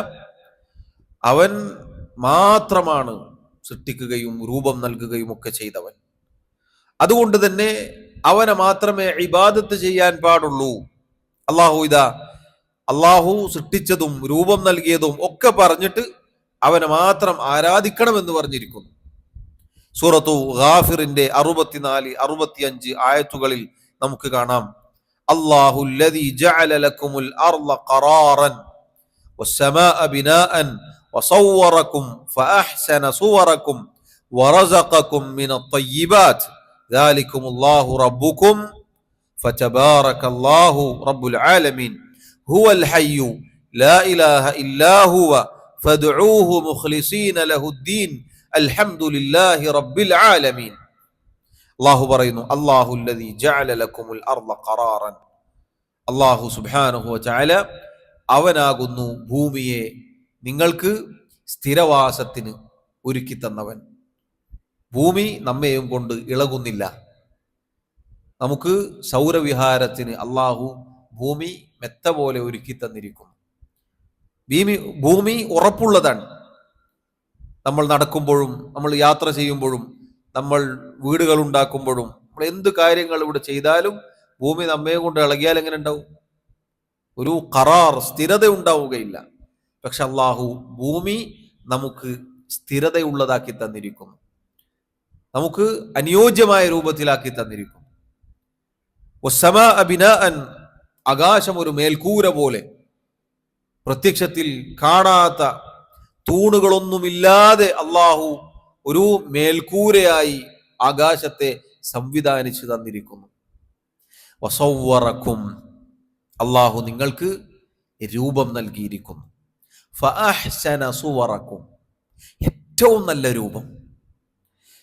അവൻ മാത്രമാണ് സൃഷ്ടിക്കുകയും രൂപം നൽകുകയും ഒക്കെ ചെയ്തവൻ. അതുകൊണ്ട് തന്നെ അവനെ മാത്രമേ ഇബാദത്ത് ചെയ്യാൻ പാടുള്ളൂ. അള്ളാഹു സൃഷ്ടിച്ചതും രൂപം നൽകിയതും ഒക്കെ പറഞ്ഞിട്ട് അവനെ മാത്രം ആരാധിക്കണമെന്ന് പറഞ്ഞിരിക്കുന്നു. സൂറത്തു ഗാഫിറിന്റെ 64, 65 ആയത്തുകളിൽ നമുക്ക് കാണാം, അല്ലാഹു അല്ലദീ ജഅല ലക്കുമുൽ അർള ഖറാറൻ വസ്സമാഅ ബിനാഅൻ വസവ്വറകും ഫഅഹ്സന സുവറകും വറസഖകും മിനത് ത്വയ്യിബാത്ത് ദാലികുമുല്ലാഹു റബ്ബുകും ഫതബാറകല്ലാഹു റബ്ബുൽ ആലമീൻ ഹുവൽ ഹയ്യു ലാ ഇലാഹ ഇല്ലാ ഹുവ ഫദ്ഉഹു മുഖ്ലിസീന ലഹുദ്ദീൻ അൽഹംദുലില്ലാഹി റബ്ബിൽ ആലമീൻ. അല്ലാഹു പറയുന്നു, അല്ലാഹു അല്ലദീ ജഅല ലക്കുമുൽ അർള ഖറാറൻ, അല്ലാഹു സുബ്ഹാനഹു വ തആല അവനാകുന്നു ഭൂമിയെ നിങ്ങൾക്ക് സ്ഥിരവാസത്തിന് ഒരുക്കി തന്നവൻ. ഭൂമി നമ്മെയും കൊണ്ട് ഇളകുന്നില്ല. നമുക്ക് സൗരവിഹാരത്തിന് അള്ളാഹു ഭൂമി മെത്ത പോലെ ഒരുക്കി തന്നിരിക്കുന്നു. ഭൂമി ഉറപ്പുള്ളതാണ്. നമ്മൾ നടക്കുമ്പോഴും, നമ്മൾ യാത്ര ചെയ്യുമ്പോഴും, നമ്മൾ വീടുകൾ ഉണ്ടാക്കുമ്പോഴും, നമ്മൾ എന്ത് കാര്യങ്ങൾ ഇവിടെ ചെയ്താലും ഭൂമി നമ്മെ കൊണ്ട് ഇളകിയാൽ എങ്ങനെ ഉണ്ടാവും? ഒരു ഖറാർ, സ്ഥിരത ഉണ്ടാവുകയില്ല. പക്ഷെ അള്ളാഹു ഭൂമി നമുക്ക് സ്ഥിരതയുള്ളതാക്കി തന്നിരിക്കുന്നു, നമുക്ക് അനുയോജ്യമായ രൂപത്തിലാക്കി തന്നിരിക്കുന്നു. വസ്സമാഅ ബിനാഅൻ, ആകാശം ഒരു മേൽക്കൂര പോലെ, പ്രത്യക്ഷത്തിൽ കാണാത്ത തൂണുകളൊന്നുമില്ലാതെ അള്ളാഹു ഒരു മേൽക്കൂരയായി ആകാശത്തെ സംവിധാനിച്ചു തന്നിരിക്കുന്നു. വസവ്വറക്കും, അള്ളാഹു നിങ്ങൾക്ക് രൂപം നൽകിയിരിക്കുന്നു. ഫഅഹ്സന സുവറക്കും, ഏറ്റവും നല്ല രൂപം.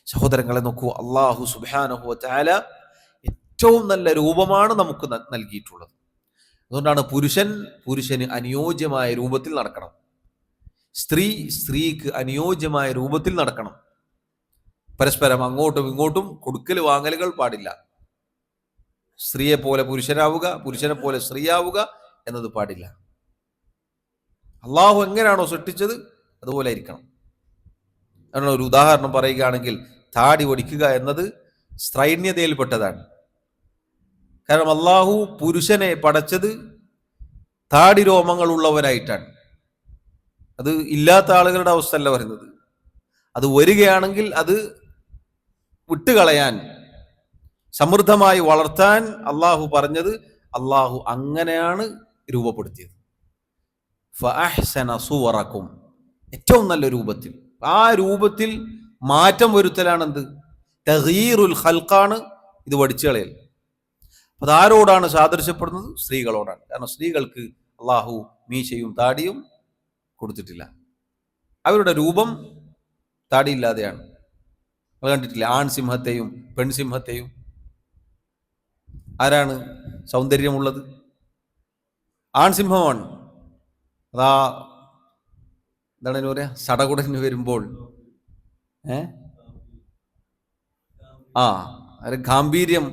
സഹോദരങ്ങളെ നോക്കൂ, അള്ളാഹു സുബ്ഹാനഹു വ തആല ഏറ്റവും നല്ല രൂപമാണ് നമുക്ക് നൽകിയിട്ടുള്ളത്. അതുകൊണ്ടാണ് പുരുഷന് അനുയോജ്യമായ രൂപത്തിൽ നടക്കണം, സ്ത്രീക്ക് അനുയോജ്യമായ രൂപത്തിൽ നടക്കണം. പരസ്പരം അങ്ങോട്ടും ഇങ്ങോട്ടും കൊടുക്കൽ വാങ്ങലുകൾ പാടില്ല. സ്ത്രീയെ പോലെ പുരുഷനാവുക, പുരുഷനെ പോലെ സ്ത്രീയാവുക എന്നത് പാടില്ല. അള്ളാഹു എങ്ങനെയാണോ സൃഷ്ടിച്ചത് അതുപോലെ ആയിരിക്കണം. അതിനുള്ള ഒരു ഉദാഹരണം പറയുകയാണെങ്കിൽ, താടി ഒടിക്കുക എന്നത് സ്ത്രൈണ്യതയിൽപ്പെട്ടതാണ്. കാരണം അള്ളാഹു പുരുഷനെ പടച്ചത് താടി രോമങ്ങൾ ഉള്ളവനായിട്ടാണ്. അത് ഇല്ലാത്ത ആളുകളുടെ അവസ്ഥ അല്ല പറയുന്നത്. അത് വരികയാണെങ്കിൽ അത് വിട്ടുകളയാൻ, സമൃദ്ധമായി വളർത്താൻ അള്ളാഹു പറഞ്ഞത്, അള്ളാഹു അങ്ങനെയാണ് രൂപപ്പെടുത്തിയത്. ഫഅഹ്സന സുവറക്കും, ഏറ്റവും നല്ല രൂപത്തിൽ. ആ രൂപത്തിൽ മാറ്റം വരുത്തലാണ് എന്ത്? തഗ്യീറുൽ ഖൽഖാണ്. ഇത് വടിച്ചു കളയൽ. അതാരോടാണ് സാദൃശ്യപ്പെടുന്നത്? സ്ത്രീകളോടാണ്. കാരണം സ്ത്രീകൾക്ക് അള്ളാഹു മീശയും താടിയും കൊടുത്തിട്ടില്ല. അവരുടെ രൂപം താടിയില്ലാതെയാണ്. അത് കണ്ടിട്ടില്ല? ആൺസിംഹത്തെയും പെൺസിംഹത്തെയും. ആരാണ് സൗന്ദര്യമുള്ളത്? ആൺസിംഹമാണ്. അതാ എന്താണ് പറയാ, സടകുടന് വരുമ്പോൾ ഗാംഭീര്യം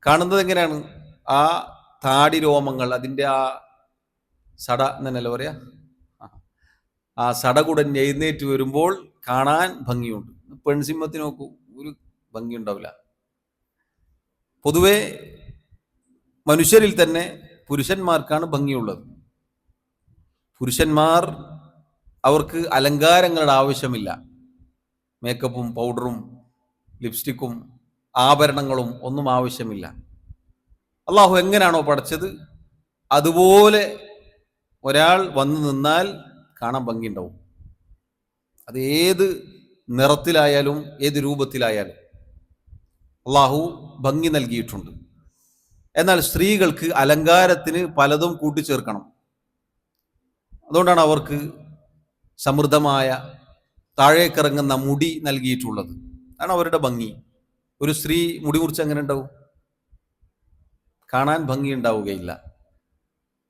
കാണുന്നത് എങ്ങനെയാണ്? ആ താടി രോമങ്ങൾ, അതിൻ്റെ ആ സട എന്നല്ല പറയാ, ആ സടകുടൻ എഴുന്നേറ്റ് വരുമ്പോൾ കാണാൻ ഭംഗിയുണ്ട്. പെൺസിംഹത്തിന് നോക്കൂ, ഒരു ഭംഗി ഉണ്ടാവില്ല. പൊതുവെ മനുഷ്യരിൽ തന്നെ പുരുഷന്മാർക്കാണ് ഭംഗിയുള്ളത്. പുരുഷന്മാർ, അവർക്ക് അലങ്കാരങ്ങളുടെ ആവശ്യമില്ല. മേക്കപ്പും പൗഡറും ലിപ്സ്റ്റിക്കും ആഭരണങ്ങളും ഒന്നും ആവശ്യമില്ല. അള്ളാഹു എങ്ങനെയാണോ പഠിച്ചത് അതുപോലെ ഒരാൾ വന്നു നിന്നാൽ കാണാൻ ഭംഗിയുണ്ടാവും. അത് ഏത് നിറത്തിലായാലും ഏത് രൂപത്തിലായാലും അള്ളാഹു ഭംഗി നൽകിയിട്ടുണ്ട്. എന്നാൽ സ്ത്രീകൾക്ക് അലങ്കാരത്തിന് പലതും കൂട്ടിച്ചേർക്കണം. അതുകൊണ്ടാണ് അവർക്ക് സമൃദ്ധമായ താഴേക്കിറങ്ങുന്ന മുടി നൽകിയിട്ടുള്ളത്. അതാണ് അവരുടെ ഭംഗി. ഒരു സ്ത്രീ മുടി മുറിച്ച് എങ്ങനെ ഉണ്ടാവും? കാണാൻ ഭംഗി ഉണ്ടാവുകയില്ല.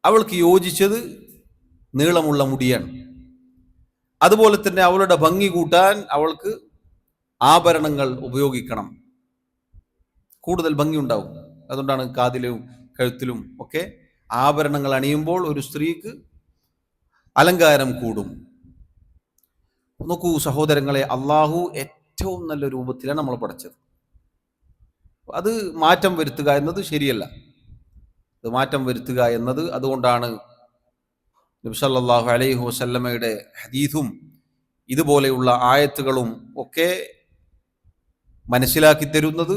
അവൾക്ക് യോജിച്ചത് നീളമുള്ള മുടിയാണ്. അതുപോലെ തന്നെ അവളുടെ ഭംഗി കൂട്ടാൻ അവൾക്ക് ആഭരണങ്ങൾ ഉപയോഗിക്കണം, കൂടുതൽ ഭംഗി ഉണ്ടാവും. അതുകൊണ്ടാണ് കാതിലും കഴുത്തിലും ഒക്കെ ആഭരണങ്ങൾ അണിയുമ്പോൾ ഒരു സ്ത്രീക്ക് അലങ്കാരം കൂടും. നോക്കൂ സഹോദരങ്ങളെ, അള്ളാഹു ഏറ്റവും നല്ല രൂപത്തിലാണ് നമ്മൾ പഠിച്ചത്. അത് മാറ്റം വരുത്തുക എന്നത് ശരിയല്ല. അത് മാറ്റം വരുത്തുക എന്നത്, അതുകൊണ്ടാണ് നബി സല്ലല്ലാഹു അലൈഹി വസല്ലമയുടെ ഹദീസും ഇതുപോലെയുള്ള ആയത്തുകളും ഒക്കെ മനസ്സിലാക്കി തരുന്നത്,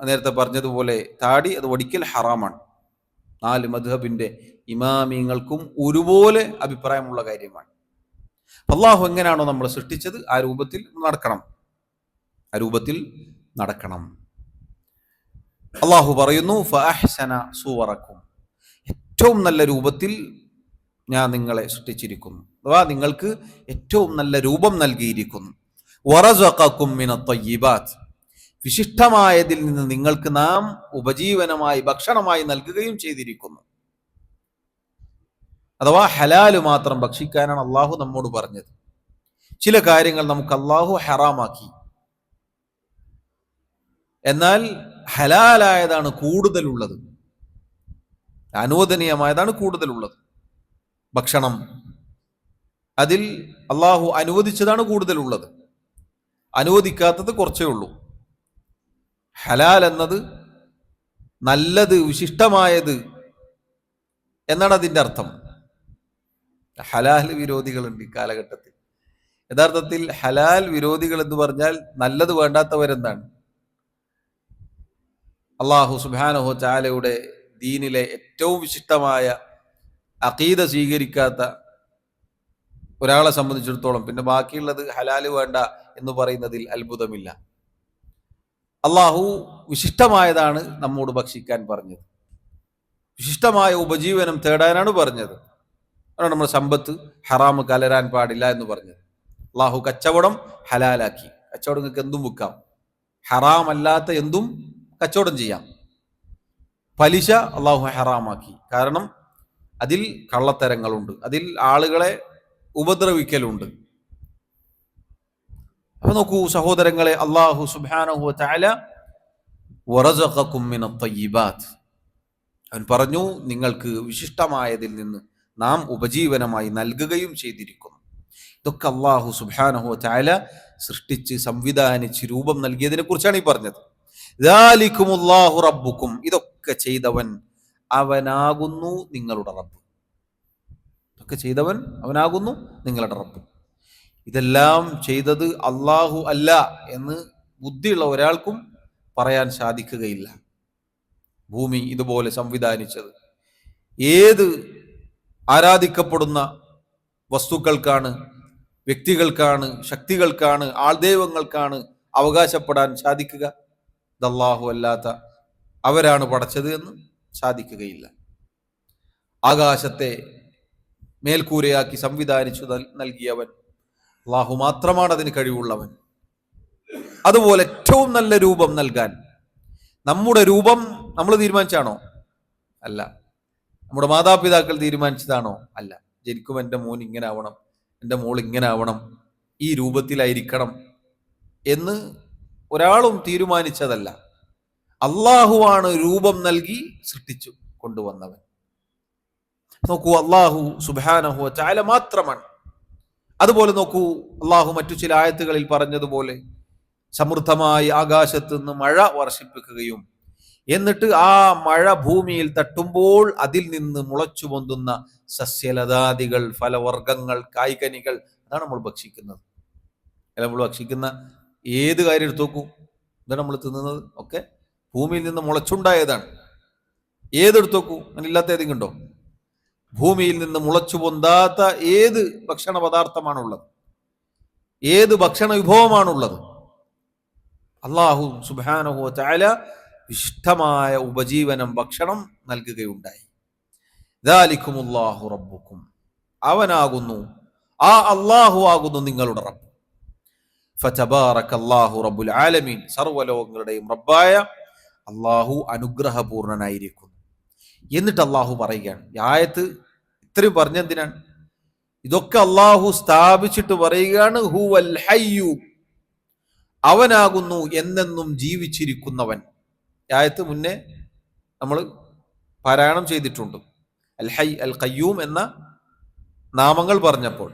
നേരത്തെ പറഞ്ഞതുപോലെ താടി അത് വടിക്കൽ ഹറാമാണ്. 4 മദ്ഹബിന്റെ ഇമാമിങ്ങൾക്കും ഒരുപോലെ അഭിപ്രായമുള്ള കാര്യമാണ്. അള്ളാഹു എങ്ങനെയാണോ നമ്മൾ സൃഷ്ടിച്ചത് ആ രൂപത്തിൽ നടക്കണം. അള്ളാഹു പറയുന്നു, ഫഅഹ്സന സുവറക്കും, ഏറ്റവും നല്ല രൂപത്തിൽ ഞാൻ നിങ്ങളെ സൃഷ്ടിച്ചിരിക്കുന്നു, അഥവാ നിങ്ങൾക്ക് ഏറ്റവും നല്ല രൂപം നൽകിയിരിക്കുന്നു. വറസഖക്കും മിനത് ത്വയ്യിബാത്ത്, വിശിഷ്ടമായതിൽ നിന്ന് നിങ്ങൾക്ക് നാം ഉപജീവനമായി ഭക്ഷണമായി നൽകുകയും ചെയ്തിരിക്കുന്നു. അഥവാ ഹലാല് മാത്രം ഭക്ഷിക്കാനാണ് അള്ളാഹു നമ്മോട് പറഞ്ഞത്. ചില കാര്യങ്ങൾ നമുക്ക് അള്ളാഹു ഹറാമാക്കി. എന്നാൽ ഹലാലായതാണ് കൂടുതലുള്ളത്, അനുവദനീയമായതാണ് കൂടുതലുള്ളത്. ഭക്ഷണം അതിൽ അള്ളാഹു അനുവദിച്ചതാണ് കൂടുതലുള്ളത്, അനുവദിക്കാത്തത് കുറച്ചേ ഉള്ളൂ. ഹലാൽ എന്നത് നല്ലത്, വിശിഷ്ടമായത് എന്നാണ് അതിൻ്റെ അർത്ഥം. ഹലാൽ വിരോധികളുണ്ട് ഈ കാലഘട്ടത്തിൽ. യഥാർത്ഥത്തിൽ ഹലാൽ വിരോധികൾ എന്ന് പറഞ്ഞാൽ നല്ലത് വേണ്ടാത്തവരെന്താണ്? അള്ളാഹു സുബ്ഹാനഹു തആലയുടെ ദീനിലെ ഏറ്റവും വിശിഷ്ടമായ അഖീദ സ്വീകരിക്കാത്ത ഒരാളെ സംബന്ധിച്ചിടത്തോളം പിന്നെ ബാക്കിയുള്ളത് ഹലാല് വേണ്ട എന്ന് പറയുന്നതിൽ അത്ഭുതമില്ല. അള്ളാഹു വിശിഷ്ടമായതാണ് നമ്മോട് ഭക്ഷിക്കാൻ പറഞ്ഞത്, വിശിഷ്ടമായ ഉപജീവനം തേടാനാണ് പറഞ്ഞത്. അതാണ് നമ്മുടെ സമ്പത്ത് ഹറാമ് കലരാൻ പാടില്ല എന്ന് പറഞ്ഞത്. അള്ളാഹു കച്ചവടം ഹലാലാക്കി. കച്ചവടം നിങ്ങൾക്ക് എന്തും വിൽക്കാം, ഹറാം അല്ലാത്ത എന്തും കച്ചവടം ചെയ്യാം. പലിശ അള്ളാഹു ഹറാമാക്കി. കാരണം അതിൽ കള്ളത്തരങ്ങളുണ്ട്, അതിൽ ആളുകളെ ഉപദ്രവിക്കലുണ്ട്. അപ്പൊ നോക്കൂ സഹോദരങ്ങളെ, അള്ളാഹു സുബ്ഹാനഹു വ തആല വറസഖകും മിനത് തയ്യിബാത്ത്, അവൻ പറഞ്ഞു നിങ്ങൾക്ക് വിശിഷ്ടമായതിൽ നിന്ന് നാം ഉപജീവനമായി നൽകുകയും ചെയ്തിരിക്കുന്നു. ഇതൊക്കെ അള്ളാഹു സുബ്ഹാനഹു വ തആല സൃഷ്ടിച്ച് സംവിധാനിച്ച് രൂപം നൽകിയതിനെ കുറിച്ചാണ് ഈ പറഞ്ഞത്. ദാലികുമുല്ലാഹു റബ്ബുക്കും, ഇതൊക്കെ ചെയ്തവൻ അവനാകുന്നു നിങ്ങളുടെ റബ്ബ്. ഇതൊക്കെ ചെയ്തവൻ അവനാകുന്നു നിങ്ങളുടെ റബ്ബ്. ഇതെല്ലാം ചെയ്തത് അള്ളാഹു അല്ല എന്ന് ബുദ്ധിയുള്ള ഒരാൾക്കും പറയാൻ സാധിക്കുകയില്ല. ഭൂമി ഇതുപോലെ സംവിധാനിച്ചത് ഏത് ആരാധിക്കപ്പെടുന്ന വസ്തുക്കൾക്കാണ്, വ്യക്തികൾക്കാണ്, ശക്തികൾക്കാണ്, ആൾദൈവങ്ങൾക്കാണ് അവകാശപ്പെടാൻ സാധിക്കുക? ഇത് അല്ലാഹു അല്ലാത്ത അവരാണ് പടച്ചത് എന്ന് സാധിക്കുകയില്ല. ആകാശത്തെ മേൽക്കൂരയാക്കി സംവിധാനിച്ചു നൽകിയവൻ അല്ലാഹു മാത്രമാണ് അതിന് കഴിവുള്ളവൻ. അതുപോലെ ഏറ്റവും നല്ല രൂപം നൽകാൻ നമ്മുടെ രൂപം നമ്മൾ തീരുമാനിച്ചാണോ? അല്ല. നമ്മുടെ മാതാപിതാക്കൾ തീരുമാനിച്ചതാണോ? അല്ല. ജനിക്കും എൻ്റെ മോൻ ഇങ്ങനെ ആവണം, എൻ്റെ മോൾ ഇങ്ങനെ ആവണം, ഈ രൂപത്തിലായിരിക്കണം എന്ന് ഒരാളും തീരുമാനിച്ചതല്ല. അള്ളാഹുവാണ് രൂപം നൽകി സൃഷ്ടിച്ചു കൊണ്ടുവന്നവൻ. നോക്കൂ, അള്ളാഹു സുബ്ഹാനഹു വ തആല മാത്രമാണ്. അതുപോലെ നോക്കൂ, അള്ളാഹു മറ്റു ചില ആയത്തുകളിൽ പറഞ്ഞതുപോലെ സമൃദ്ധമായി ആകാശത്ത് നിന്ന് മഴ വർഷിപ്പിക്കുകയും എന്നിട്ട് ആ മഴ ഭൂമിയിൽ തട്ടുമ്പോൾ അതിൽ നിന്ന് മുളച്ചു പൊന്തുന്ന സസ്യലതാദികൾ, ഫലവർഗങ്ങൾ, കായ്കനികൾ, അതാണ് നമ്മൾ ഭക്ഷിക്കുന്നത്. അല്ല, നമ്മൾ ഭക്ഷിക്കുന്ന ഏത് കാര്യം എടുത്തു നോക്കൂ, ഇതാണ് നമ്മൾ തിന്നുന്നത്, ഒക്കെ ഭൂമിയിൽ നിന്ന് മുളച്ചുണ്ടായതാണ്. ഏതെടുത്തു നോക്കൂ, അങ്ങനെ ഇല്ലാത്ത ഏതെങ്കിലും ഉണ്ടോ? ഭൂമിയിൽ നിന്ന് മുളച്ചു പൊന്താത്ത ഏത് ഭക്ഷണ പദാർത്ഥമാണുള്ളത്, ഏത് ഭക്ഷണ വിഭവമാണുള്ളത്? അള്ളാഹു സുബ്ഹാനഹു വ തആല വിശിഷ്ടമായ ഉപജീവനം, ഭക്ഷണം നൽകുകയുണ്ടായി. ദാലികുമുല്ലാഹു റബ്ബുക്കും, അവനാകുന്നു, ആ അള്ളാഹു ആകുന്നു നിങ്ങളുടെ റബ്ബ്. ഫതബാറകല്ലാഹു റബ്ബുൽ ആലമീൻ, സർവ്വലോകങ്ങളുടെയും റബ്ബായ അള്ളാഹു അനുഗ്രഹപൂർണനായിരിക്കുന്നു. എന്നിട്ട് അള്ളാഹു പറയുകയാണ്, ഈ ആയത്ത് ഇത്രയും പറഞ്ഞെന്തിനാണ്? ഇതൊക്കെ അള്ളാഹു സ്ഥാപിച്ചിട്ട് പറയുകയാണ്, ഹുവൽ ഹയ്യു, അവനാകുന്നു എന്നെന്നും ജീവിച്ചിരിക്കുന്നവൻ. ആയത്ത് മുന്നേ നമ്മൾ പാരായണം ചെയ്തിട്ടുണ്ട്. അൽ ഹൈ, അൽ ഖയ്യൂം എന്ന നാമങ്ങൾ പറഞ്ഞപ്പോൾ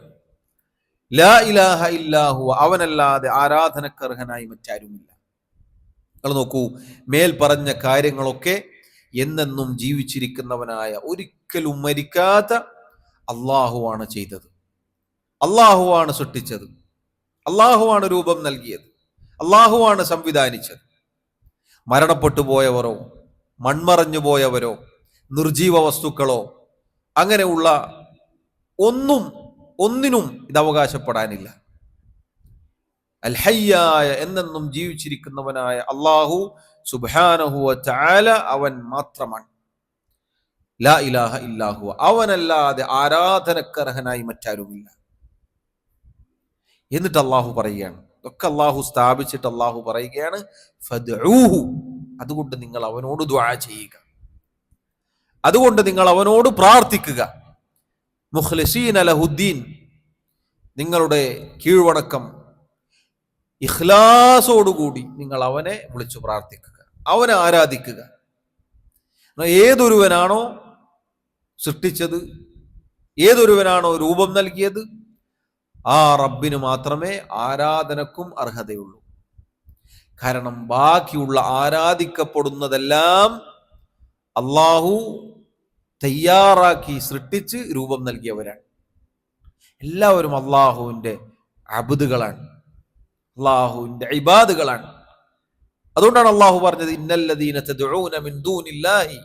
ലാ ഇലാഹ ഇല്ലാഹു, അവനല്ലാതെ ആരാധനക്കർഹനായി മറ്റാരുമില്ല. നിങ്ങൾ നോക്കൂ, മേൽ പറഞ്ഞ കാര്യങ്ങളൊക്കെ എന്നെന്നും ജീവിച്ചിരിക്കുന്നവനായ, ഒരിക്കലും മരിക്കാത്ത അള്ളാഹുവാണ് ചെയ്തത്, അള്ളാഹുവാണ് സൃഷ്ടിച്ചത്, അള്ളാഹുവാണ് രൂപം നൽകിയത്, അള്ളാഹുവാണ് സംവിധാനിച്ചത്. മരണപ്പെട്ടു പോയവരോ മൺമറഞ്ഞു പോയവരോ നിർജീവ വസ്തുക്കളോ അങ്ങനെയുള്ള ഒന്നിനും ഇത് അവകാശപ്പെടാനില്ല. അൽ ഹയ്യായ, എന്നെന്നും ജീവിച്ചിരിക്കുന്നവനായ അള്ളാഹു സുബ്ഹാനഹു വ തആല അവൻ മാത്രമാണ്. ലാ ഇലാഹ ഇല്ലാഹു, അവനല്ലാതെ ആരാധനക്കർഹനായി മറ്റാരുമില്ല. എന്നിട്ട് അള്ളാഹു പറയുകയാണ്, ഒക്കെ അള്ളാഹു സ്ഥാപിച്ചിട്ട് അള്ളാഹു പറയുകയാണ്, ഫദ്ഊഹു, അതുകൊണ്ട് നിങ്ങൾ അവനോട് ദുആ ചെയ്യുക, അതുകൊണ്ട് നിങ്ങൾ അവനോട് പ്രാർത്ഥിക്കുക. മുഖ്ലിസീന ലഹുദ്ദീൻ, നിങ്ങളുടെ കീഴ്വണക്കം ഇഖ്ലാസോടുകൂടി നിങ്ങൾ അവനെ വിളിച്ചു പ്രാർത്ഥിക്കുക, അവനെ ആരാധിക്കുക. ഏതൊരുവനാണോ സൃഷ്ടിച്ചത്, ഏതൊരുവനാണോ രൂപം നൽകിയത്, ആ റബ്ബിന് മാത്രമേ ആരാധനക്കും അർഹതയുള്ളൂ. കാരണം ബാക്കിയുള്ള ആരാധിക്കപ്പെടുന്നതെല്ലാം അള്ളാഹു തയ്യാറാക്കി സൃഷ്ടിച്ച് രൂപം നൽകിയവരാണ്. എല്ലാവരും അള്ളാഹുവിൻ്റെ അബ്ദുകളാണ്, അള്ളാഹുവിൻ്റെ ഇബാദുകളാണ്. അതുകൊണ്ടാണ് അള്ളാഹു പറഞ്ഞത്, ഇന്നല്ലദീന തദ്ഊന മിൻ ദൂനില്ലാഹി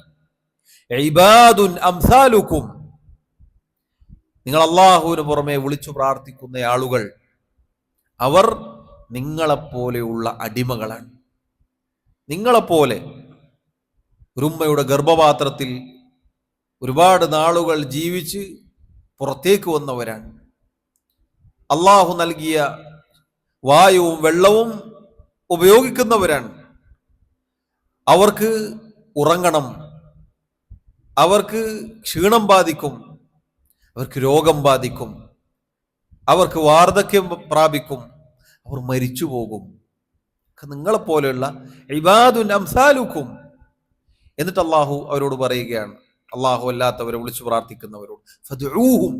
ഇബാദുൻ അംസാലുക്കും, നിങ്ങൾ അള്ളാഹുവിന് പുറമെ വിളിച്ചു പ്രാർത്ഥിക്കുന്ന ആളുകൾ അവർ നിങ്ങളെപ്പോലെയുള്ള അടിമകളാണ്. നിങ്ങളെപ്പോലെ ഒരു ഉമ്മയുടെ ഗർഭപാത്രത്തിൽ ഒരുപാട് നാളുകൾ ജീവിച്ച് പുറത്തേക്ക് വന്നവരാണ്. അള്ളാഹു നൽകിയ വായുവും വെള്ളവും ഉപയോഗിക്കുന്നവരാണ്. അവർക്ക് ഉറങ്ങണം, അവർക്ക് ക്ഷീണം ബാധിക്കും, അവർക്ക് രോഗം ബാധിക്കും, അവർക്ക് വാർദ്ധക്യം പ്രാപിക്കും, അവർ മരിച്ചു പോകും. നിങ്ങളെപ്പോലെയുള്ള ഇബാദുൻ അംസാലുക്കും. എന്നിട്ട് അള്ളാഹു അവരോട് പറയുകയാണ്, അള്ളാഹു അല്ലാത്തവരെ വിളിച്ചു പ്രാർത്ഥിക്കുന്നവരോട്, ഫദ്ഉഹും,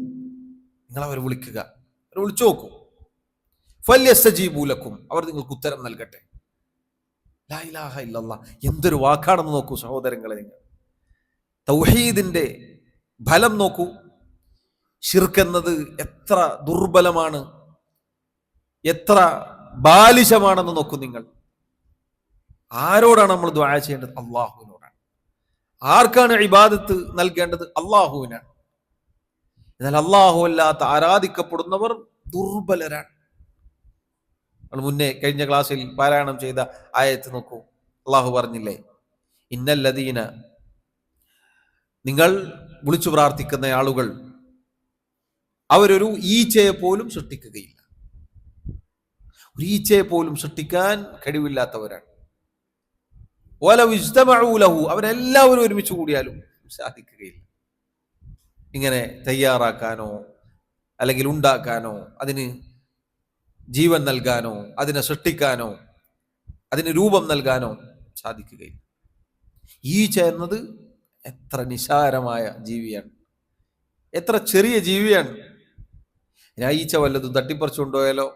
നിങ്ങൾ അവരെ വിളിക്കുക, അവരെ വിളിച്ചു നോക്കൂ. ഫല്യസ്തജീബൂ ലക്കും, അവർ നിങ്ങൾക്ക് ഉത്തരം നൽകട്ടെ. ലാ ഇലാഹ ഇല്ലല്ലാഹ്, എന്തൊരു വാക്കാണെന്ന് നോക്കൂ സഹോദരങ്ങളെ. നിങ്ങൾ തൗഹീദിന്റെ ഫലം നോക്കൂ. ശിർക്ക് എന്നത് എത്ര ദുർബലമാണ്, എത്ര ബാലിശമാണെന്ന് നോക്കൂ നിങ്ങൾ. ആരോടാണ് നമ്മൾ ദുആ ചെയ്യേണ്ടത്? അള്ളാഹുവിനോടാണ്. ആർക്കാണ് ഇബാദത്ത് നൽകേണ്ടത്? അള്ളാഹുവിനാണ്. എന്നാൽ അള്ളാഹു അല്ലാത്ത ആരാധിക്കപ്പെടുന്നവർ ദുർബലരാണ്. നമ്മൾ മുന്നേ കഴിഞ്ഞ ക്ലാസ്സിൽ പാരായണം ചെയ്ത ആയത്ത് നോക്കൂ. അള്ളാഹു പറഞ്ഞില്ലേ, ഇന്നല്ലദീന, നിങ്ങൾ വിളിച്ചു പ്രാർത്ഥിക്കുന്ന ആളുകൾ അവരൊരു ഈച്ചയെ പോലും സൃഷ്ടിക്കുകയില്ല. ഒരു ഈച്ചയെ പോലും സൃഷ്ടിക്കാൻ കഴിവില്ലാത്തവരാണ്. വലൗ ഇജ്തമഉ ലഹു, അവരെല്ലാവരും ഒരുമിച്ച് കൂടിയാലും സാധിക്കുകയില്ല. ഇങ്ങനെ തയ്യാറാക്കാനോ അല്ലെങ്കിൽ ഉണ്ടാക്കാനോ അതിന് ജീവൻ നൽകാനോ അതിനെ സൃഷ്ടിക്കാനോ അതിന് രൂപം നൽകാനോ സാധിക്കുകയില്ല. ഈച്ച എന്നത് എത്ര നിസാരമായ ജീവിയാണ്, എത്ര ചെറിയ ജീവിയാണ്. ഞാൻ ഈച്ച വല്ലതും തട്ടിപ്പറിച്ചുകൊണ്ടുപോയാലോ,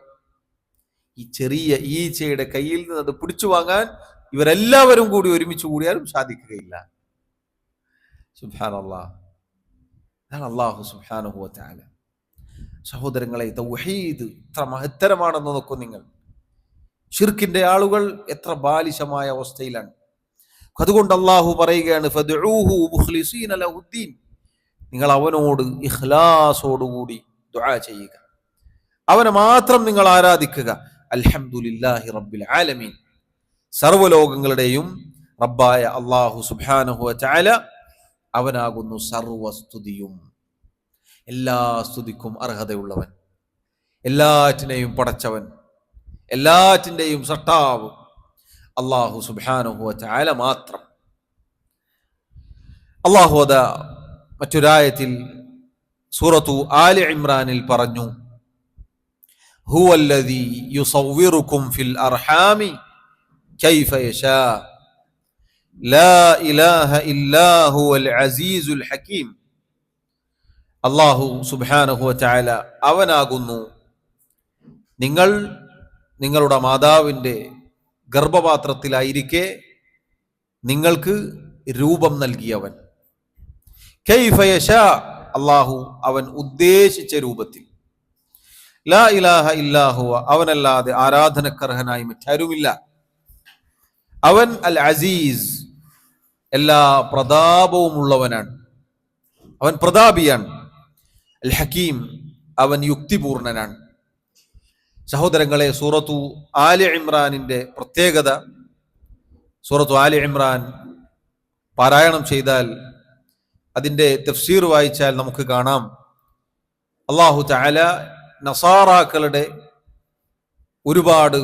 ഈ ചെറിയ ഈച്ചയുടെ കയ്യിൽ നിന്ന് അത് പിടിച്ചു വാങ്ങാൻ ഇവരെല്ലാവരും കൂടി ഒരുമിച്ച് കൂടിയാലും സാധിക്കുകയില്ല. സുബ്ഹാനല്ലാഹ്, അതാണ് അല്ലാഹു സുബ്ഹാനഹു വ തആല. സഹോദരങ്ങളെ, തൗഹീദ് എത്ര മഹത്തരമാണെന്ന് നോക്കൂ നിങ്ങൾ. ശിർക്കിന്റെ ആളുകൾ എത്ര ബാലിശമായ അവസ്ഥയിലാണ്. അതുകൊണ്ട് അല്ലാഹു പറയുകയാണ്, ഫദ്ഉഹു മുഖ്ലിസീന ലഹുദ്ദീൻ, നിങ്ങൾ അവനോട് ഇഖ്ലാസോടുകൂടി ദുആ ചെയ്യുക, അവനെ മാത്രം നിങ്ങൾ ആരാധിക്കുക. അൽഹംദുലില്ലാഹി റബ്ബിൽ ആലമീൻ, സർവ്വലോകങ്ങളുടെയും റബ്ബായ അല്ലാഹു സുബ്ഹാനഹു വ തആല അവനാകുന്നു സർവസ്തുതിയും. എല്ലാ സ്തുതിക്കും അർഹതയുള്ളവൻ, എല്ലാറ്റിനെയും പടച്ചവൻ, എല്ലാറ്റിൻ്റെയും സൃഷ്ടാവ് അല്ലാഹു സുബ്ഹാനഹു വ തആല മാത്രം. അല്ലാഹു അതാ മറ്റൊരായത്തിൽ സൂറത്തു ആലി ഇമ്രാനിൽ പറഞ്ഞു, ഹുവല്ലദീ യുസവ്വിറുക്കും ഫിൽ അർഹാമി കൈഫ യശാ ലാ ഇലാഹ ഇല്ലാ ഹുവൽ അസീസുൽ ഹകീം. അല്ലാഹു സുബ്ഹാനഹു വ തആല അവനാകുന്നു നിങ്ങൾ നിങ്ങളുടെ മാതാവിൻ്റെ ഗർഭപാത്രത്തിലായിരിക്കെ നിങ്ങൾക്ക് രൂപം നൽകിയവൻ. കൈഫ യശാ, അല്ലാഹു അവൻ ഉദ്ദേശിച്ച രൂപത്തിൽ. ലാ ഇലാഹ ഇല്ലാ ഹുവ, അവനല്ലാതെ ആരാധനക്കർഹനായി മറ്റാരുമില്ല. അവൻ അൽ അസീസ്, എല്ലാ പ്രതാപവും ഉള്ളവനാണ്, അവൻ പ്രതാപിയാണ്. അൽ ഹക്കീം, അവൻ യുക്തിപൂർണനാണ്. സഹോദരങ്ങളെ, സൂറത്തു ആലി ഇമ്രാനിന്റെ പ്രത്യേകത, സൂറത്തു ആലി ഇമ്രാൻ പാരായണം ചെയ്താൽ, അതിന്റെ തഫ്സീർ വായിച്ചാൽ നമുക്ക് കാണാം, അല്ലാഹു തആല നസാറാക്കളുടെ ഒരുപാട്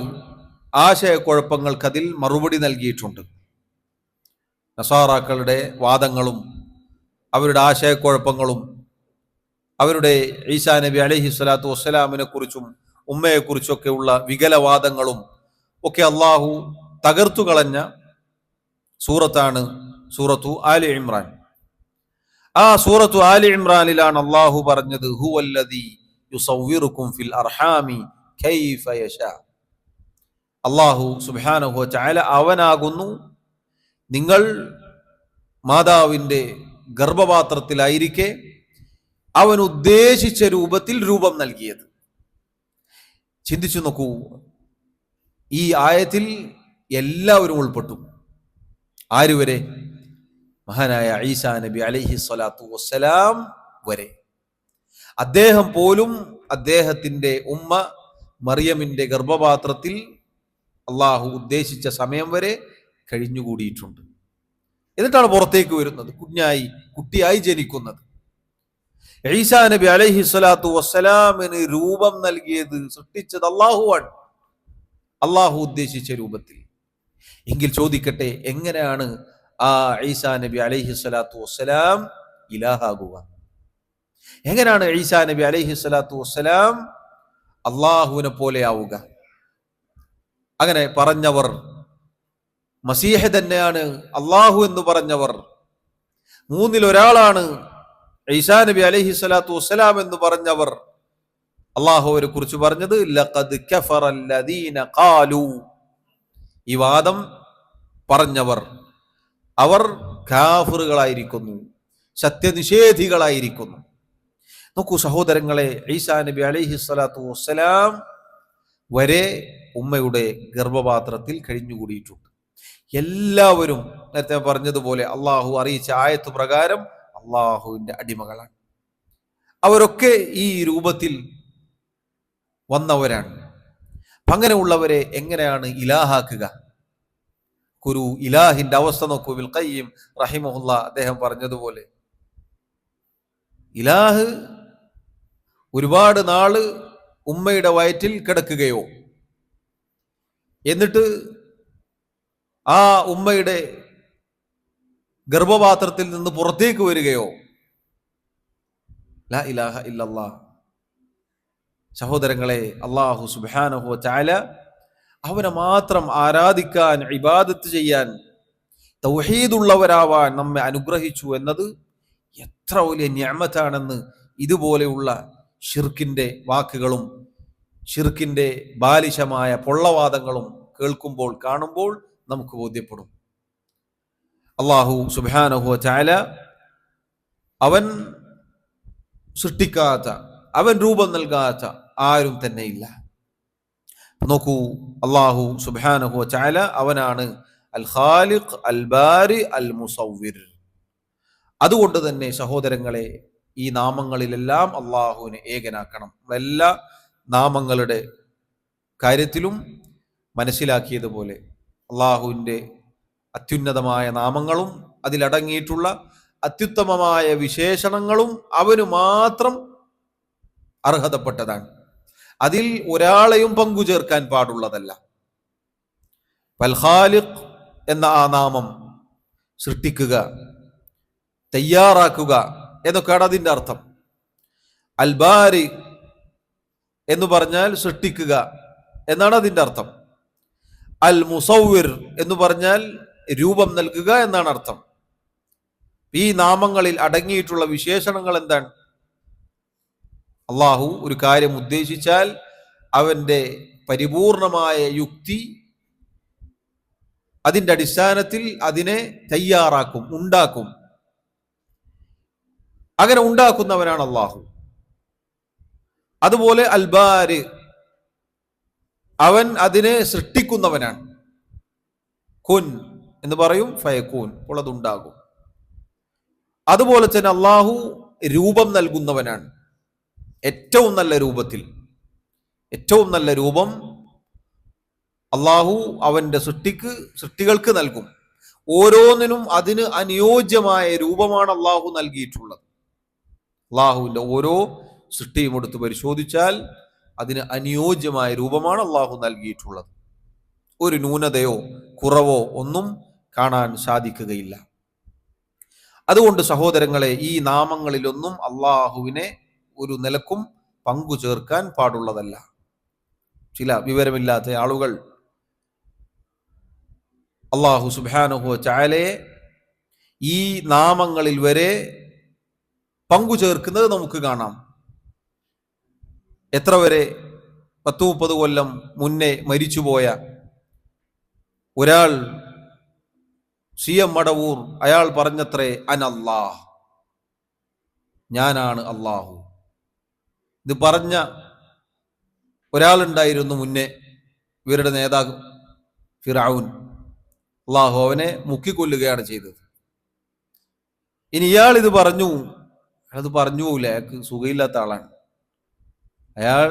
ആശയക്കുഴപ്പങ്ങൾക്ക് അതിൽ മറുപടി നൽകിയിട്ടുണ്ട്. നസാറാക്കളുടെ വാദങ്ങളും അവരുടെ ആശയക്കുഴപ്പങ്ങളും അവരുടെ ഈസാ നബി അലൈഹി സ്വലാത്തു വസ്സലാമിനെ കുറിച്ചും ഉമ്മയെക്കുറിച്ചൊക്കെ ഉള്ള വികലവാദങ്ങളും ഒക്കെ അള്ളാഹു തകർത്തു കളഞ്ഞ സൂറത്താണ് സൂറത്തു ആലി ഇമ്രാൻ. ആ സൂറത്തു ആലി ഇമ്രാനിലാണ് അള്ളാഹു പറഞ്ഞത്, ഹുവല്ലദീ യുസവ്വിറുക്കും ഫിൽ അർഹാമി കൈഫ യശാ. അള്ളാഹു സുബ്ഹാനഹു വ തആല അവനാകുന്നു നിങ്ങൾ മാതാവിൻ്റെ ഗർഭപാത്രത്തിലായിരിക്കെ അവൻ ഉദ്ദേശിച്ച രൂപത്തിൽ രൂപം നൽകിയത്. ചിന്തിച്ചു നോക്കൂ, ഈ ആയത്തിൽ എല്ലാവരും ഉൾപ്പെട്ടു. ആരുവരെ? മഹാനായ ഈസാ നബി അലൈഹി സ്വലാത്തു വസ്സലാം വരെ. അദ്ദേഹം പോലും അദ്ദേഹത്തിന്റെ ഉമ്മ മറിയമിന്റെ ഗർഭപാത്രത്തിൽ അള്ളാഹു ഉദ്ദേശിച്ച സമയം വരെ കഴിഞ്ഞുകൂടിയിട്ടുണ്ട്. എന്നിട്ടാണ് പുറത്തേക്ക് വരുന്നത്, കുട്ടിയായി ജനിക്കുന്നത്. ഈസാ നബി അലൈഹി സ്വലാത്തു വസ്സലാമിന് രൂപം നൽകിയത്, സൃഷ്ടിച്ചത് അള്ളാഹുവാണ്, അള്ളാഹു ഉദ്ദേശിച്ച രൂപത്തിൽ. എങ്കിൽ ചോദിക്കട്ടെ, എങ്ങനെയാണ് ആ ഈസാ നബി അലൈഹി സ്വലാത്തു വസ്സലാം ഇലാഹാകുക? എങ്ങനെയാണ് ഈസാ നബി അലൈഹി സ്വലാത്തു വസ്സലാം അള്ളാഹുവിനെ പോലെ ആവുക? അങ്ങനെ പറഞ്ഞവർ, മസീഹ് തന്നെയാണ് അള്ളാഹു എന്ന് പറഞ്ഞവർ, മൂന്നിൽ ഒരാളാണ് ഈസാ നബി അലൈഹി സ്വലാത്തു വസ്സലാം എന്ന് പറഞ്ഞവർ, അള്ളാഹുവിനെ കുറിച്ച് പറഞ്ഞത് ലഖദ് കഫറല്ലദീന ഖാലു, ഈ വാദം പറഞ്ഞവർ അവർ കാഫിറുകളായിരിക്കുന്നു, സത്യനിഷേധികളായിരിക്കുന്നു. നോക്കൂ സഹോദരങ്ങളെ, ഈസാ നബി അലൈഹി സ്വലാത്തു വസ്സലാം വരെ ഉമ്മയുടെ ഗർഭപാത്രത്തിൽ കഴിഞ്ഞുകൂടിയിട്ടുണ്ട്. എല്ലാവരും നേരത്തെ പറഞ്ഞതുപോലെ അള്ളാഹു അറിയിച്ച ആയത്ത് പ്രകാരം അള്ളാഹുവിന്റെ അടിമകളാണ്. അവരൊക്കെ ഈ രൂപത്തിൽ വന്നവരാണ്. അങ്ങനെയുള്ളവരെ എങ്ങനെയാണ് ഇലാഹാക്കുക? ഒരു ഇലാഹിന്റെ അവസ്ഥ നോക്കൂ. ഇബ്നുൽ ഖയ്യിം റഹിമഹുല്ലാ അദ്ദേഹം പറഞ്ഞതുപോലെ, ഇലാഹ് ഒരുപാട് നാള് ഉമ്മയുടെ വയറ്റിൽ കിടക്കുകയോ, എന്നിട്ട് ആ ഉമ്മയുടെ ഗർഭപാത്രത്തിൽ നിന്ന് പുറത്തേക്ക് വരികയോ, ലാ ഇലാഹ ഇല്ലല്ലാഹ്. സഹോദരങ്ങളെ, അല്ലാഹു സുബ്ഹാനഹു വ തആല അവനെ മാത്രം ആരാധിക്കാൻ, ഇബാദത്ത് ചെയ്യാൻ, തൗഹീദുള്ളവരാവാൻ നമ്മെ അനുഗ്രഹിച്ചു എന്നത് എത്ര വലിയ നിഅമത്താണെന്ന് ഇതുപോലെയുള്ള ഷിർക്കിന്റെ വാക്കുകളും ഷിർക്കിന്റെ ബാലിശമായ പൊള്ളവാദങ്ങളും കേൾക്കുമ്പോൾ, കാണുമ്പോൾ നമുക്ക് ബോധ്യപ്പെടും. അല്ലാഹു സുബ്ഹാനഹു വ തആല അവൻ സൃഷ്ടിക്കാത്ത, അവൻ രൂപം നൽകാത്ത ആരും തന്നെ ഇല്ല. നോക്കൂ, അല്ലാഹു സുബ്ഹാനഹു വ തആല അവനാണ് അൽ ഖാലിഖ്, അൽ ബാരി, അൽ മുസവ്വിർ. അതുകൊണ്ട് തന്നെ സഹോദരങ്ങളെ, ഈ നാമങ്ങളിലെല്ലാം അള്ളാഹുവിനെ ഏകനാക്കണം. എല്ലാ നാമങ്ങളുടെ കാര്യത്തിലും മനസ്സിലാക്കിയതുപോലെ അള്ളാഹുവിൻ്റെ അത്യുന്നതമായ നാമങ്ങളും അതിലടങ്ങിയിട്ടുള്ള അത്യുത്തമമായ വിശേഷണങ്ങളും അവന് മാത്രം അർഹതപ്പെട്ടതാണ്. അതിൽ ഒരാളെയും പങ്കുചേർക്കാൻ പാടുള്ളതല്ല. അൽ ഖാലിഖ് എന്ന ആ നാമം സൃഷ്ടിക്കുക, തയ്യാറാക്കുക എന്നൊക്കെയാണ് അതിൻ്റെ അർത്ഥം. അൽ ബാരി എന്ന് പറഞ്ഞാൽ സൃഷ്ടിക്കുക എന്നാണ് അതിൻ്റെ അർത്ഥം. അൽ മുസവ്വിർ എന്ന് പറഞ്ഞാൽ രൂപം നൽകുക എന്നാണ് അർത്ഥം. ഈ നാമങ്ങളിൽ അടങ്ങിയിട്ടുള്ള വിശേഷണങ്ങൾ എന്താണ്? അള്ളാഹു ഒരു കാര്യം ഉദ്ദേശിച്ചാൽ അവന്റെ പരിപൂർണമായ യുക്തി, അതിൻ്റെ അടിസ്ഥാനത്തിൽ അതിനെ തയ്യാറാക്കും, ഉണ്ടാക്കും. അങ്ങനെ ഉണ്ടാക്കുന്നവനാണ് അള്ളാഹു. അതുപോലെ അൽബാര്, അവൻ അതിനെ സൃഷ്ടിക്കുന്നവനാണ്. കുൻ എന്ന് പറയും, ഫയക്കൂൻ, അപ്പോൾ അതുണ്ടാകും. അതുപോലെ തന്നെ അള്ളാഹു രൂപം നൽകുന്നവനാണ്. ഏറ്റവും നല്ല രൂപത്തിൽ, ഏറ്റവും നല്ല രൂപം അള്ളാഹു അവന്റെ സൃഷ്ടികൾക്ക് നൽകും. ഓരോന്നിനും അതിന് അനുയോജ്യമായ രൂപമാണ് അള്ളാഹു നൽകിയിട്ടുള്ളത്. അള്ളാഹുവിന്റെ ഓരോ സൃഷ്ടിയും എടുത്ത് പരിശോധിച്ചാൽ അതിന് അനുയോജ്യമായ രൂപമാണ് അള്ളാഹു നൽകിയിട്ടുള്ളത്. ഒരു ന്യൂനതയോ കുറവോ ഒന്നും കാണാൻ സാധിക്കുകയില്ല. അതുകൊണ്ട് സഹോദരങ്ങളെ, ഈ നാമങ്ങളിലൊന്നും അള്ളാഹുവിനെ ഒരു നിലക്കും പങ്കു ചേർക്കാൻ പാടുള്ളതല്ല. ചില വിവരമില്ലാത്ത ആളുകൾ അള്ളാഹു സുബ്ഹാനഹു വ തആലയെ ഈ നാമങ്ങളിൽ വരെ പങ്കു ചേർക്കുന്നത് നമുക്ക് കാണാം. എത്ര വരെ 10-30 കൊല്ലം മുന്നേ മരിച്ചുപോയ ഒരാൾ, CM മടവൂർ, അയാൾ പറഞ്ഞത്രേ, അനല്ലാഹ്, ഞാനാണ് അള്ളാഹു. ഇത് പറഞ്ഞ ഒരാളുണ്ടായിരുന്നു മുന്നേ, ഇവരുടെ നേതാവ് ഫിർഔൻ. അള്ളാഹു അവനെ മുക്കിക്കൊല്ലുകയാണ് ചെയ്തത്. ഇനി ഇയാൾ ഇത് പറഞ്ഞു പോകില്ല, അയാൾക്ക് സുഖമില്ലാത്ത ആളാണ്. അയാൾ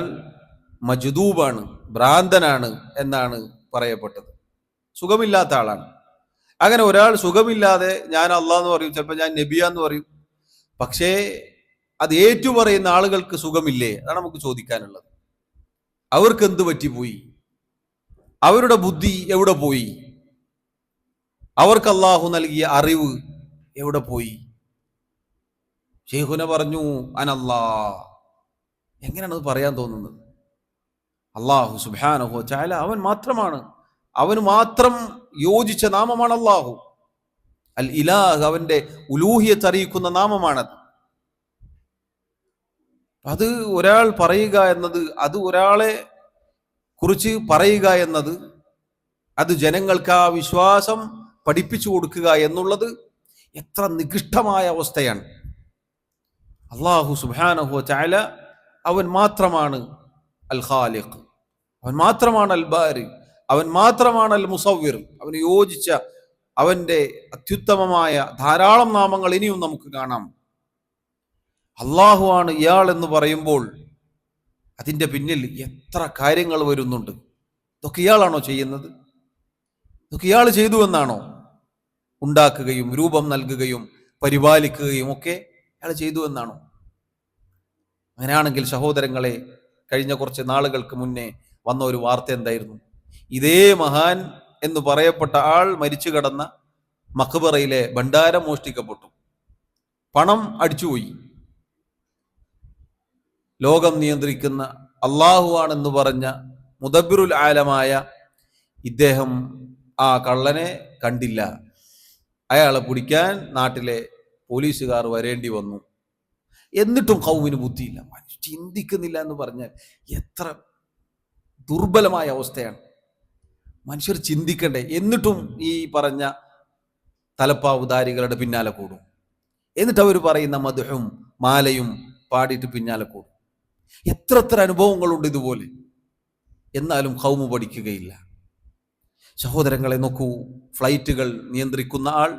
മജ്ദൂബാണ്, ഭ്രാന്തനാണ് എന്നാണ് പറയപ്പെട്ടത്. സുഖമില്ലാത്ത ആളാണ്. അങ്ങനെ ഒരാൾ സുഖമില്ലാതെ ഞാൻ അള്ളാഹ് എന്ന് പറയും, ചിലപ്പോൾ ഞാൻ നബിയാന്ന് പറയും. പക്ഷേ അത് ഏറ്റുപറയുന്ന ആളുകൾക്ക് സുഖമില്ലേ? അതാണ് നമുക്ക് ചോദിക്കാനുള്ളത്. അവർക്ക് എന്ത് പറ്റിപ്പോയി? അവരുടെ ബുദ്ധി എവിടെ പോയി? അവർക്ക് അള്ളാഹു നൽകിയ അറിവ് എവിടെ പോയി? ശൈഖുന പറഞ്ഞു അനല്ലാ. എങ്ങനെയാണ് അത് പറയാൻ തോന്നുന്നത്? അള്ളാഹു സുബ്ഹാനഹു വ തആല അവൻ മാത്രമാണ്, അവന് മാത്രം യോജിച്ച നാമമാണ് അള്ളാഹു. അൽ ഇലാഹ്, അവന്റെ ഉലൂഹിയത്ത് അറിയിക്കുന്ന നാമമാണത്. അത് ഒരാൾ പറയുക എന്നത്, അത് ഒരാളെ കുറിച്ച് പറയുക എന്നത്, അത് ജനങ്ങൾക്ക് ആ വിശ്വാസം പഠിപ്പിച്ചു കൊടുക്കുക എന്നുള്ളത് എത്ര നികൃഷ്ടമായ അവസ്ഥയാണ്. അള്ളാഹു സുബ്ഹാനഹു വ തആല അവൻ മാത്രമാണ് അൽ ഖാലിഖ്, അവൻ മാത്രമാണ് അൽ ബാരി, അവൻ മാത്രമാണ് അൽ മുസവ്വിർ. അവന് യോജിച്ച അവന്റെ അത്യുത്തമമായ ധാരാളം നാമങ്ങൾ ഇനിയും നമുക്ക് കാണാം. അള്ളാഹു ആണ് ഇയാൾ എന്ന് പറയുമ്പോൾ അതിൻ്റെ പിന്നിൽ എത്ര കാര്യങ്ങൾ വരുന്നുണ്ട്. ഇതൊക്കെ ഇയാളാണോ ചെയ്യുന്നത്? ഇതൊക്കെ ഇയാൾ ചെയ്തു എന്നാണോ? ഉണ്ടാക്കുകയും രൂപം നൽകുകയും പരിപാലിക്കുകയും ഒക്കെ അയാൾ ചെയ്തു എന്നാണോ? അങ്ങനെയാണെങ്കിൽ സഹോദരങ്ങളെ, കഴിഞ്ഞ കുറച്ച് നാളുകൾക്ക് മുന്നേ വന്ന ഒരു വാർത്ത എന്തായിരുന്നു? ഇതേ മഹാൻ എന്ന് പറയപ്പെട്ട ആൾ മരിച്ചു കിടന്ന മഖ്ബറയിലെ ഭണ്ഡാരം മോഷ്ടിക്കപ്പെട്ടു, പണം അടിച്ചുപോയി. ലോകം നിയന്ത്രിക്കുന്ന അള്ളാഹു ആണെന്ന് പറഞ്ഞ മുദബ്ബിറുൽ ആലമായ ഇദ്ദേഹം ആ കള്ളനെ കണ്ടില്ല. അയാളെ പിടിക്കാൻ നാട്ടിലെ പോലീസുകാർ വരേണ്ടി വന്നു. എന്നിട്ടും ഖൗമിന് ബുദ്ധിയില്ല, ചിന്തിക്കുന്നില്ല എന്ന് പറഞ്ഞാൽ എത്ര ദുർബലമായ അവസ്ഥയാണ്. മനുഷ്യർ ചിന്തിക്കണ്ടേ? എന്നിട്ടും ഈ പറഞ്ഞ തലപ്പാവുധാരികളുടെ പിന്നാലെ കൂടും. എന്നിട്ട് അവർ പറയുന്ന മദ്ഹും മാലയും പാടിയിട്ട് പിന്നാലെ കൂടും. എത്ര അനുഭവങ്ങളുണ്ട് ഇതുപോലെ. എന്നാലും ഖൗമ് പഠിക്കുകയില്ല. സഹോദരങ്ങളെ നോക്കൂ, ഫ്ലൈറ്റുകൾ നിയന്ത്രിക്കുന്ന ആൾ,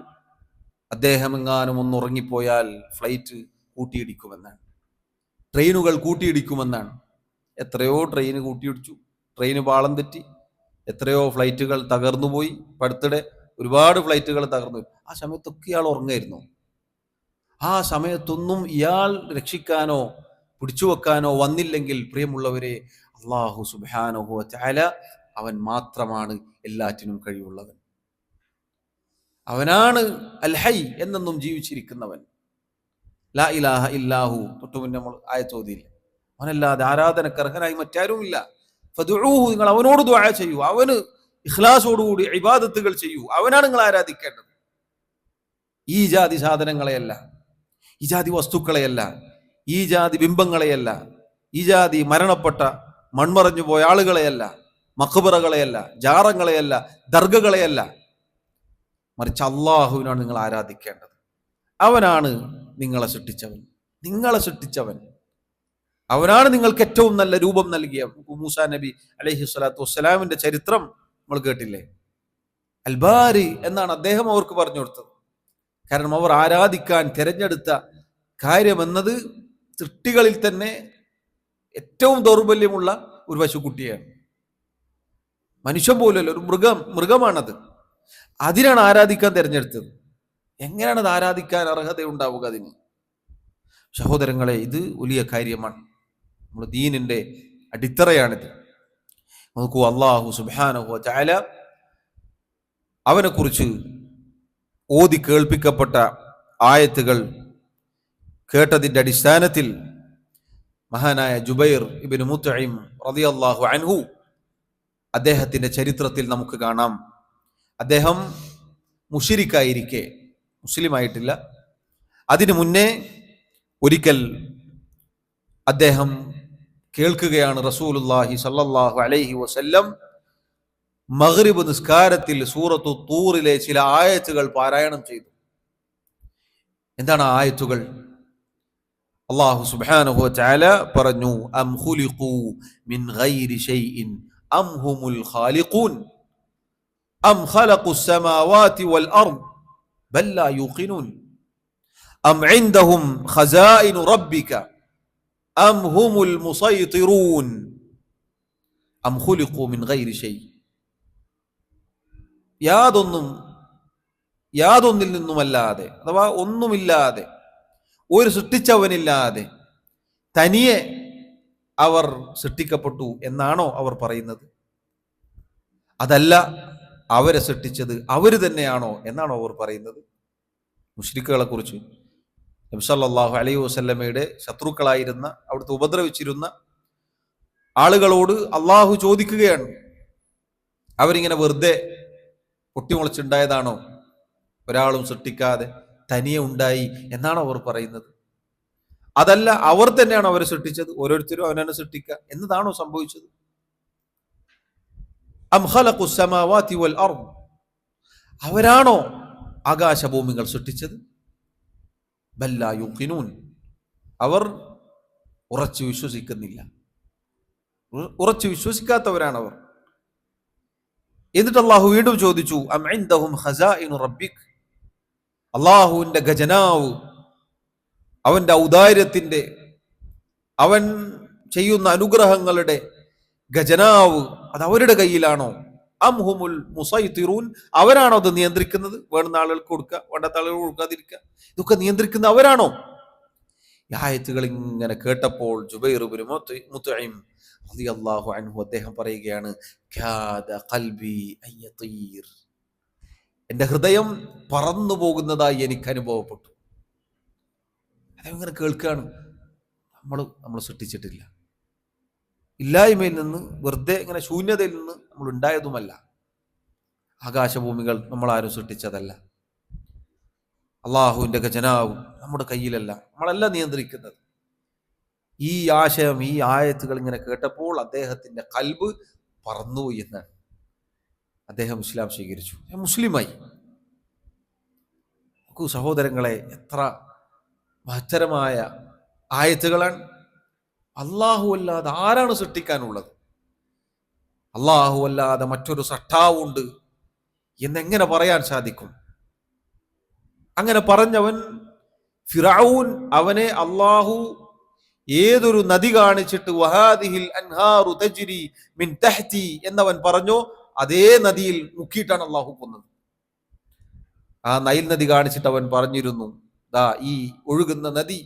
അദ്ദേഹം എങ്ങാനും ഒന്ന് ഉറങ്ങിപ്പോയാൽ ഫ്ലൈറ്റ് കൂട്ടിയിടിക്കുമെന്നാണ്, ട്രെയിനുകൾ കൂട്ടിയിടിക്കുമെന്നാണ്. എത്രയോ ട്രെയിന് കൂട്ടിയിടിച്ചു, ട്രെയിന് പാളം തെറ്റി, എത്രയോ ഫ്ലൈറ്റുകൾ തകർന്നുപോയി. അടുത്തിടെ ഒരുപാട് ഫ്ലൈറ്റുകൾ തകർന്നു. ആ സമയത്തൊക്കെ ഇയാൾ ഉറങ്ങായിരുന്നു. ആ സമയത്തൊന്നും ഇയാൾ രക്ഷിക്കാനോ പിടിച്ചു വെക്കാനോ വന്നില്ലെങ്കിൽ, പ്രിയമുള്ളവരെ, അല്ലാഹു സുബ്ഹാനഹു വ തആല അവൻ മാത്രമാണ് എല്ലാറ്റിനും കഴിവുള്ളവൻ. അവനാണ് അൽ ഹൈ, എന്നെന്നും ജീവിച്ചിരിക്കുന്നവൻ. ലാ ഇലാഹ ഇല്ലാഹു, തൊട്ടുമുന്നേ നമ്മൾ ആയത്തോതിയില്ല, അവനല്ലാതെ ആരാധനക്ക് അർഹനായി മറ്റാരുമില്ല. ഫദുഊഹു, നിങ്ങൾ അവനോട് ദുആ ചെയ്യൂ, അവന് ഇഖ്ലാസോടുകൂടി ഇബാദത്തുകൾ ചെയ്യൂ, അവനാണ് നിങ്ങൾ ആരാധിക്കേണ്ടത്. ഈ ജാതി സാധനങ്ങളെയല്ല, ഈ ജാതി വസ്തുക്കളെയല്ല, ഈ ജാതി ബിംബങ്ങളെയല്ല, ഈ ജാതി മരണപ്പെട്ട മൺമറഞ്ഞു പോയ ആളുകളെയല്ല, മഖ്ബറകളെയല്ല, ജാറങ്ങളെയല്ല, ദർഗകളെയല്ല, മറിച്ച് അള്ളാഹുവിനാണ് നിങ്ങൾ ആരാധിക്കേണ്ടത്. അവനാണ് നിങ്ങളെ സൃഷ്ടിച്ചവൻ. അവനാണ് നിങ്ങൾക്ക് ഏറ്റവും നല്ല രൂപം നൽകിയ. മൂസാ നബി അലൈഹി സ്വലാത്തു വസ്സലാമിന്റെ ചരിത്രം നമ്മൾ കേട്ടില്ലേ? അൽ ബാരി എന്നാണ് അദ്ദേഹം അവർക്ക് പറഞ്ഞു കൊടുത്തത്. കാരണം അവർ ആരാധിക്കാൻ തിരഞ്ഞെടുത്ത കാര്യം എന്നത് സൃഷ്ടികളിൽ തന്നെ ഏറ്റവും ദൗർബല്യമുള്ള ഒരു പശുക്കുട്ടിയാണ്. മനുഷ്യൻ പോലല്ല, ഒരു മൃഗമാണത്. അതിനാണ് ആരാധിക്കാൻ തിരഞ്ഞെടുത്തത്. എങ്ങനെയാണ് അത് ആരാധിക്കാൻ അർഹത ഉണ്ടാവുക അതിന്? സഹോദരങ്ങളെ, ഇത് വലിയ കാര്യമാണ്. നമ്മുടെ ദീനിന്റെ അടിത്തറയാണിത്. നോക്കൂ, അല്ലാഹു സുബ്ഹാനഹു വ തആല അവനെ കുറിച്ച് ഓതി കേൾപ്പിക്കപ്പെട്ട ആയത്തുകൾ കേട്ടതിന്റെ അടിസ്ഥാനത്തിൽ മഹാനായ ജുബൈർ ഇബ്നു മുത്ഇം റളിയല്ലാഹു അൻഹു, അദ്ദേഹത്തിന്റെ ചരിത്രത്തിൽ നമുക്ക് കാണാം. അദ്ദേഹം മുശ്രിക്കായിരിക്കെ, മുസ്ലിം ആയിട്ടില്ല, അതിനു മുന്നേ ഒരിക്കൽ അദ്ദേഹം കേൾക്കുകയാണ് റസൂലുള്ളാഹി സ്വല്ലല്ലാഹു അലൈഹി വസല്ലം മഗ്രിബ് നിസ്കാരത്തിൽ സൂറത്തു തൂറിലെ ചില ആയത്തുകൾ പാരായണം ചെയ്തു. എന്താണ് ആ ആയത്തുകൾ? അല്ലാഹു സുബ്ഹാനഹു വ തആല പറഞ്ഞു, അം ഖുലിഖൂ മിൻ ഗൈരി ഷൈഇൻ അം ഹുമുൽ ഖാലിഖൂൻ അം ഖലഖുസ് സമാവാതി വൽ അർദ് ബൽ ലാ യൂഖിനൂൻ അം ഇൻദഹും ഖസായിനു റബ്ബിക അം ഹുമുൽ മുസൈത്തിറൂൻ. അം ഖുലിഖൂ മിൻ ഗൈരി ഷൈ, യാതൊന്നിൽ നിന്നുമല്ലാതെ, അഥവാ ഒന്നുമില്ലാതെ, ഒരു സൃഷ്ടിച്ചവനില്ലാതെ തനിയെ അവർ സൃഷ്ടിക്കപ്പെട്ടു എന്നാണോ അവർ പറയുന്നത്? അതല്ല, അവരെ സൃഷ്ടിച്ചത് അവർ തന്നെയാണോ എന്നാണോ അവർ പറയുന്നത്? മുശ്രിക്കുകളെ കുറിച്ച് നബി സല്ലല്ലാഹു അലൈഹി വസല്ലമയുടെ ശത്രുക്കളായിരുന്ന, അവിടുത്തെ ഉപദ്രവിച്ചിരുന്ന ആളുകളോട് അള്ളാഹു ചോദിക്കുകയാണ്, അവരിങ്ങനെ വെറുതെ പൊട്ടിമുളച്ചുണ്ടായതാണോ, ഒരാളും സൃഷ്ടിക്കാതെ തനിയെ ഉണ്ടായി എന്നാണോ അവർ പറയുന്നത്? അതല്ല, അവർ തന്നെയാണോ അവരെ സൃഷ്ടിച്ചത്, ഓരോരുത്തരും അവനാണ് സൃഷ്ടിക്കുക എന്നതാണോ സംഭവിച്ചത്? അം ഖലഖുസ് സമാവാതി വൽ അർദ്, അവരാണോ ആകാശഭൂമികൾ സൃഷ്ടിച്ചത്? ബൽ ലാ യുഖിനൂൻ, അവർ ഉറച്ചു വിശ്വസിക്കുന്നില്ല, ഉറച്ചു വിശ്വസിക്കാത്തവരാണവർ. എന്നിട്ട് അള്ളാഹു വീണ്ടും ചോദിച്ചു, അം ഇൻദഹും ഖസാഇനു റബ്ബിക്, അള്ളാഹുവിന്റെ ഖജനാവ്, അവന്റെ ഔദാര്യത്തിന്റെ, അവൻ ചെയ്യുന്ന അനുഗ്രഹങ്ങളുടെ ഖജനാവ് അത് അവരുടെ കയ്യിലാണോ? അം ഹുമുൽ മുസൈത്തിറൂൻ, അവരാണോ അത് നിയന്ത്രിക്കുന്നത്? വേണ്ടുന്ന ആളുകൾക്ക് കൊടുക്കുക, വേണ്ടാത്ത ആളുകൾ കൊടുക്കാതിരിക്കുക, ഇതൊക്കെ നിയന്ത്രിക്കുന്ന അവരാണോ? ഈ ആയത്തുകൾ ഇങ്ങനെ കേട്ടപ്പോൾ ജുബൈർ ഇബ്നു മുത്ഇം റളിയല്ലാഹു അൻഹു അദ്ദേഹം പറയുകയാണ്, കാദ ഖൽബി അൻ യതീർ, എൻ്റെ ഹൃദയം പറന്നു പോകുന്നതായി എനിക്ക് അനുഭവപ്പെട്ടു. അതിങ്ങനെ കേൾക്കുകയാണ്, നമ്മൾ സൃഷ്ടിച്ചിട്ടില്ല, ഇല്ലായ്മയിൽ നിന്ന്, വെറുതെ ഇങ്ങനെ ശൂന്യതയിൽ നിന്ന് നമ്മൾ ഉണ്ടായതുമല്ല. ആകാശഭൂമികൾ നമ്മൾ ആരും സൃഷ്ടിച്ചതല്ല. അള്ളാഹുവിൻ്റെ ഖജനാവ് നമ്മുടെ കയ്യിലല്ല, നമ്മളല്ല നിയന്ത്രിക്കുന്നത്. ഈ ആശയം, ഈ ആയത്തുകൾ ഇങ്ങനെ കേട്ടപ്പോൾ അദ്ദേഹത്തിൻ്റെ ഖൽബ് പറന്നുപോയി എന്നാണ്. അദ്ദേഹം ഇസ്ലാം സ്വീകരിച്ചു, മുസ്ലിമായി. നോക്കൂ സഹോദരങ്ങളെ, എത്ര മഹത്തരമായ ആയത്തുകളാണ്. അല്ലാഹു അല്ലാതെ ആരാണ് സൃഷ്ടിക്കാനുള്ളത്? അല്ലാഹു അല്ലാതെ മറ്റൊരു സൃഷ്ടാവുണ്ട് എന്നെങ്ങനെ പറയാൻ സാധിക്കും? അങ്ങനെ പറഞ്ഞവൻ ഫിറഔൻ, അവനെ അല്ലാഹു ഏതൊരു നദി കാണിച്ചിട്ട് വഹാദിഹിൽ അൻഹാറു തജ്രി മിൻ തഹ്തി എന്നവൻ പറഞ്ഞോ, അതേ നദിയിൽ മുക്കിയിട്ടാണ് അല്ലാഹു കൊന്നത്. ആ നൈൽ നദി കാണിച്ചിട്ട് അവൻ പറഞ്ഞിരുന്നു, ദാ ഈ ഒഴുകുന്ന നദി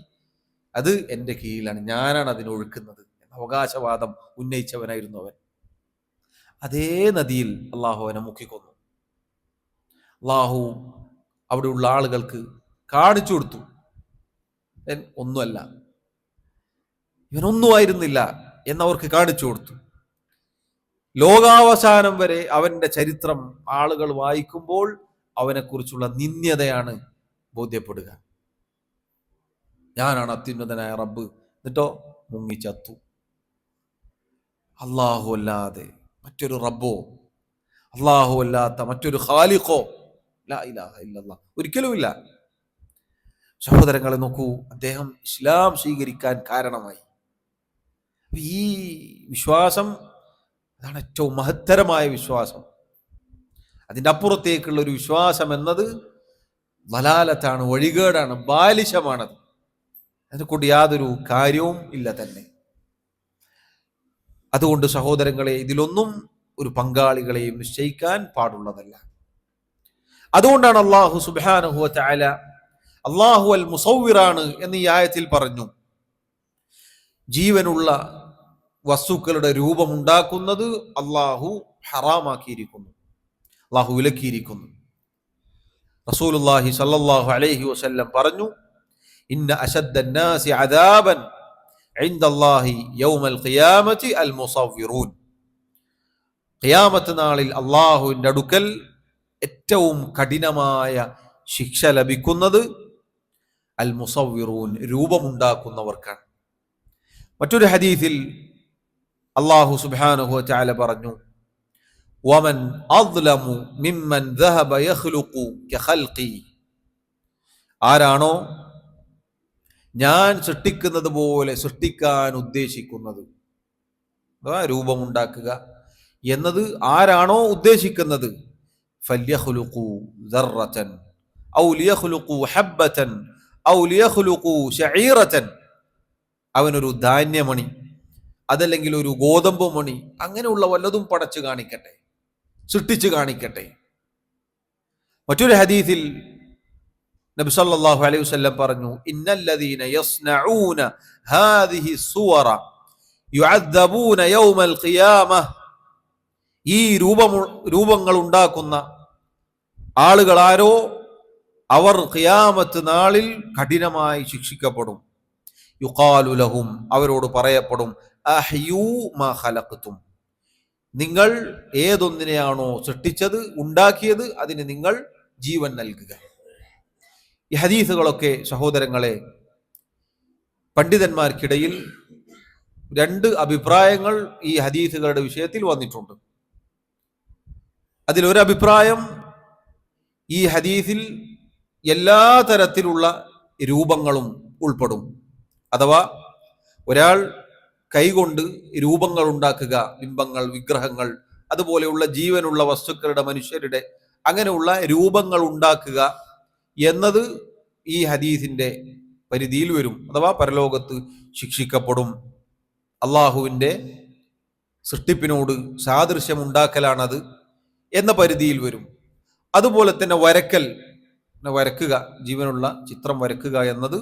അത് എൻ്റെ കീഴിലാണ്, ഞാനാണ് അതിനെ ഒഴുക്കുന്നത് എന്ന അവകാശവാദം ഉന്നയിച്ചവനായിരുന്നു അവൻ. അതേ നദിയിൽ അള്ളാഹു അവനെ മുക്കിക്കൊന്നു. അള്ളാഹു അവിടെയുള്ള ആളുകൾക്ക് കാണിച്ചു കൊടുത്തു, ഒന്നുമല്ല, ഇവനൊന്നുമായിരുന്നില്ല എന്നവർക്ക് കാണിച്ചു കൊടുത്തു. ലോകാവസാനം വരെ അവന്റെ ചരിത്രം ആളുകൾ വായിക്കുമ്പോൾ അവനെക്കുറിച്ചുള്ള നിന്ദ്യതയാണ് ബോധ്യപ്പെടുക. ഞാനാണ് അത്യുന്നതനായ റബ്ബ്, എന്നിട്ടോ മുങ്ങിച്ചത്തു. അല്ലാഹു അല്ലാതെ മറ്റൊരു റബ്ബോ, അല്ലാഹു അല്ലാത്ത മറ്റൊരു ഖാലിഖോ ലാ ഇലാഹ ഇല്ലല്ലാഹ് ഒരിക്കലുമില്ല. സഹോദരങ്ങളെ നോക്കൂ, അദ്ദേഹം ഇസ്ലാം സ്വീകരിക്കാൻ കാരണമായി. ഈ വിശ്വാസം അതാണ് ഏറ്റവും മഹത്തരമായ വിശ്വാസം. അതിൻ്റെ അപ്പുറത്തേക്കുള്ള ഒരു വിശ്വാസം എന്നത് വലാലത്താണ്, വഴികേടാണ്, ബാലിശമാണത്. അതിനെക്കൊണ്ട് യാതൊരു കാര്യവും ഇല്ല തന്നെ. അതുകൊണ്ട് സഹോദരങ്ങളെ, ഇതിലൊന്നും ഒരു പങ്കാളികളെയും നിശ്ചയിക്കാൻ പാടുള്ളതല്ല. അതുകൊണ്ടാണ് അല്ലാഹു സുബ്ഹാനഹു വ തആല അല്ലാഹു അൽ മുസവ്വിറാണ് എന്ന് ഈ ആയത്തിൽ പറഞ്ഞു. ജീവനുള്ള വസ്തുക്കളുടെ രൂപമുണ്ടാക്കുന്നത് അല്ലാഹു ഹറാമാക്കിയിരിക്കുന്നു, അല്ലാഹു വിലക്കിയിരിക്കുന്നു. റസൂലുള്ളാഹി സ്വല്ലല്ലാഹു അലൈഹി വസല്ലം പറഞ്ഞു, ഇന്ന അശദ്ദന്നാസി അദാബൻ ഇൻദല്ലാഹി യൗമൽ ഖിയാമത്തി അൽ മുസവ്വിറൂൻ. ഖിയാമത്ത് നാളിൽ അല്ലാഹുവിൻ്റെ അടുക്കൽ ഏറ്റവും കഠിനമായ ശിക്ഷ ലഭിക്കുന്നത് അൽ മുസവ്വിറൂൻ, രൂപമുണ്ടാക്കുന്നവർക്കാണ്. മറ്റൊരു ഹദീസിൽ അല്ലാഹു സുബ്ഹാനഹു വ തആല പറഞ്ഞു, വമൻ അദ്ലമു മിമ്മൻ ദഹബ യഖ്ലുഖു കഖൽഖി. ആരാണോ ഞാൻ സൃഷ്ടിക്കുന്നത് പോലെ സൃഷ്ടിക്കാൻ ഉദ്ദേശിക്കുന്നത്, രൂപമുണ്ടാക്കുക എന്നത് ആരാണോ ഉദ്ദേശിക്കുന്നത്, ഫല്യഖ്ലുഖു ദർറതൻ ഔ ലിയഖ്ലുഖു ഹബ്ബതൻ ഔ ലിയഖ്ലുഖു ശഈറതൻ, അവനൊരു ധാന്യമണി അതല്ലെങ്കിൽ ഒരു ഗോതമ്പ് മണി, അങ്ങനെയുള്ള വല്ലതും പടച്ചു കാണിക്കട്ടെ, സൃഷ്ടിച്ചു കാണിക്കട്ടെ. മറ്റൊരു ഹദീസിൽ നബി സല്ലല്ലാഹു അലൈഹി വസല്ലം പറഞ്ഞു, ഇന്നല്ലദീന യസ്നഊന ഹാദിഹി സുവറ യുഅദ്ദബൂന യൗമൽ ഖിയാമഹ്. ഈ രൂപങ്ങൾ ഉണ്ടാക്കുന്ന ആളുകൾ ആരോ, അവർ ഖിയാമത്ത് നാളിൽ കഠിനമായി ശിക്ഷിക്കപ്പെടും. യുഖാലു ലഹും, അവരോട് പറയപ്പെടും, അഹ്യൂ മാ ഖലഖ്തും, നിങ്ങൾ ഏതൊന്നിനെയാണോ സൃഷ്ടിച്ചത്, ഉണ്ടാക്കിയത്, അതിന് നിങ്ങൾ ജീവൻ നൽകുക. ഈ ഹദീസുകളൊക്കെ സഹോദരങ്ങളെ, പണ്ഡിതന്മാർക്കിടയിൽ രണ്ട് അഭിപ്രായങ്ങൾ ഈ ഹദീസുകളുടെ വിഷയത്തിൽ വന്നിട്ടുണ്ട്. അതിലൊരു അഭിപ്രായം, ഈ ഹദീസിൽ എല്ലാ തരത്തിലുള്ള രൂപങ്ങളും ഉൾപ്പെടും. അഥവാ ഒരാൾ കൈകൊണ്ട് രൂപങ്ങൾ ഉണ്ടാക്കുക, ബിംബങ്ങൾ, വിഗ്രഹങ്ങൾ, അതുപോലെയുള്ള ജീവനുള്ള വസ്തുക്കളുടെ, മനുഷ്യരുടെ അങ്ങനെയുള്ള രൂപങ്ങൾ ഉണ്ടാക്കുക എന്നത് ഈ ഹദീസിന്റെ പരിധിയിൽ വരും. അഥവാ പരലോകത്ത് ശിക്ഷിക്കപ്പെടും. അള്ളാഹുവിൻ്റെ സൃഷ്ടിപ്പിനോട് സാദൃശ്യം ഉണ്ടാക്കലാണത് എന്ന പരിധിയിൽ വരും. അതുപോലെ തന്നെ വരക്കുക, ജീവനുള്ള ചിത്രം വരക്കുക എന്നത്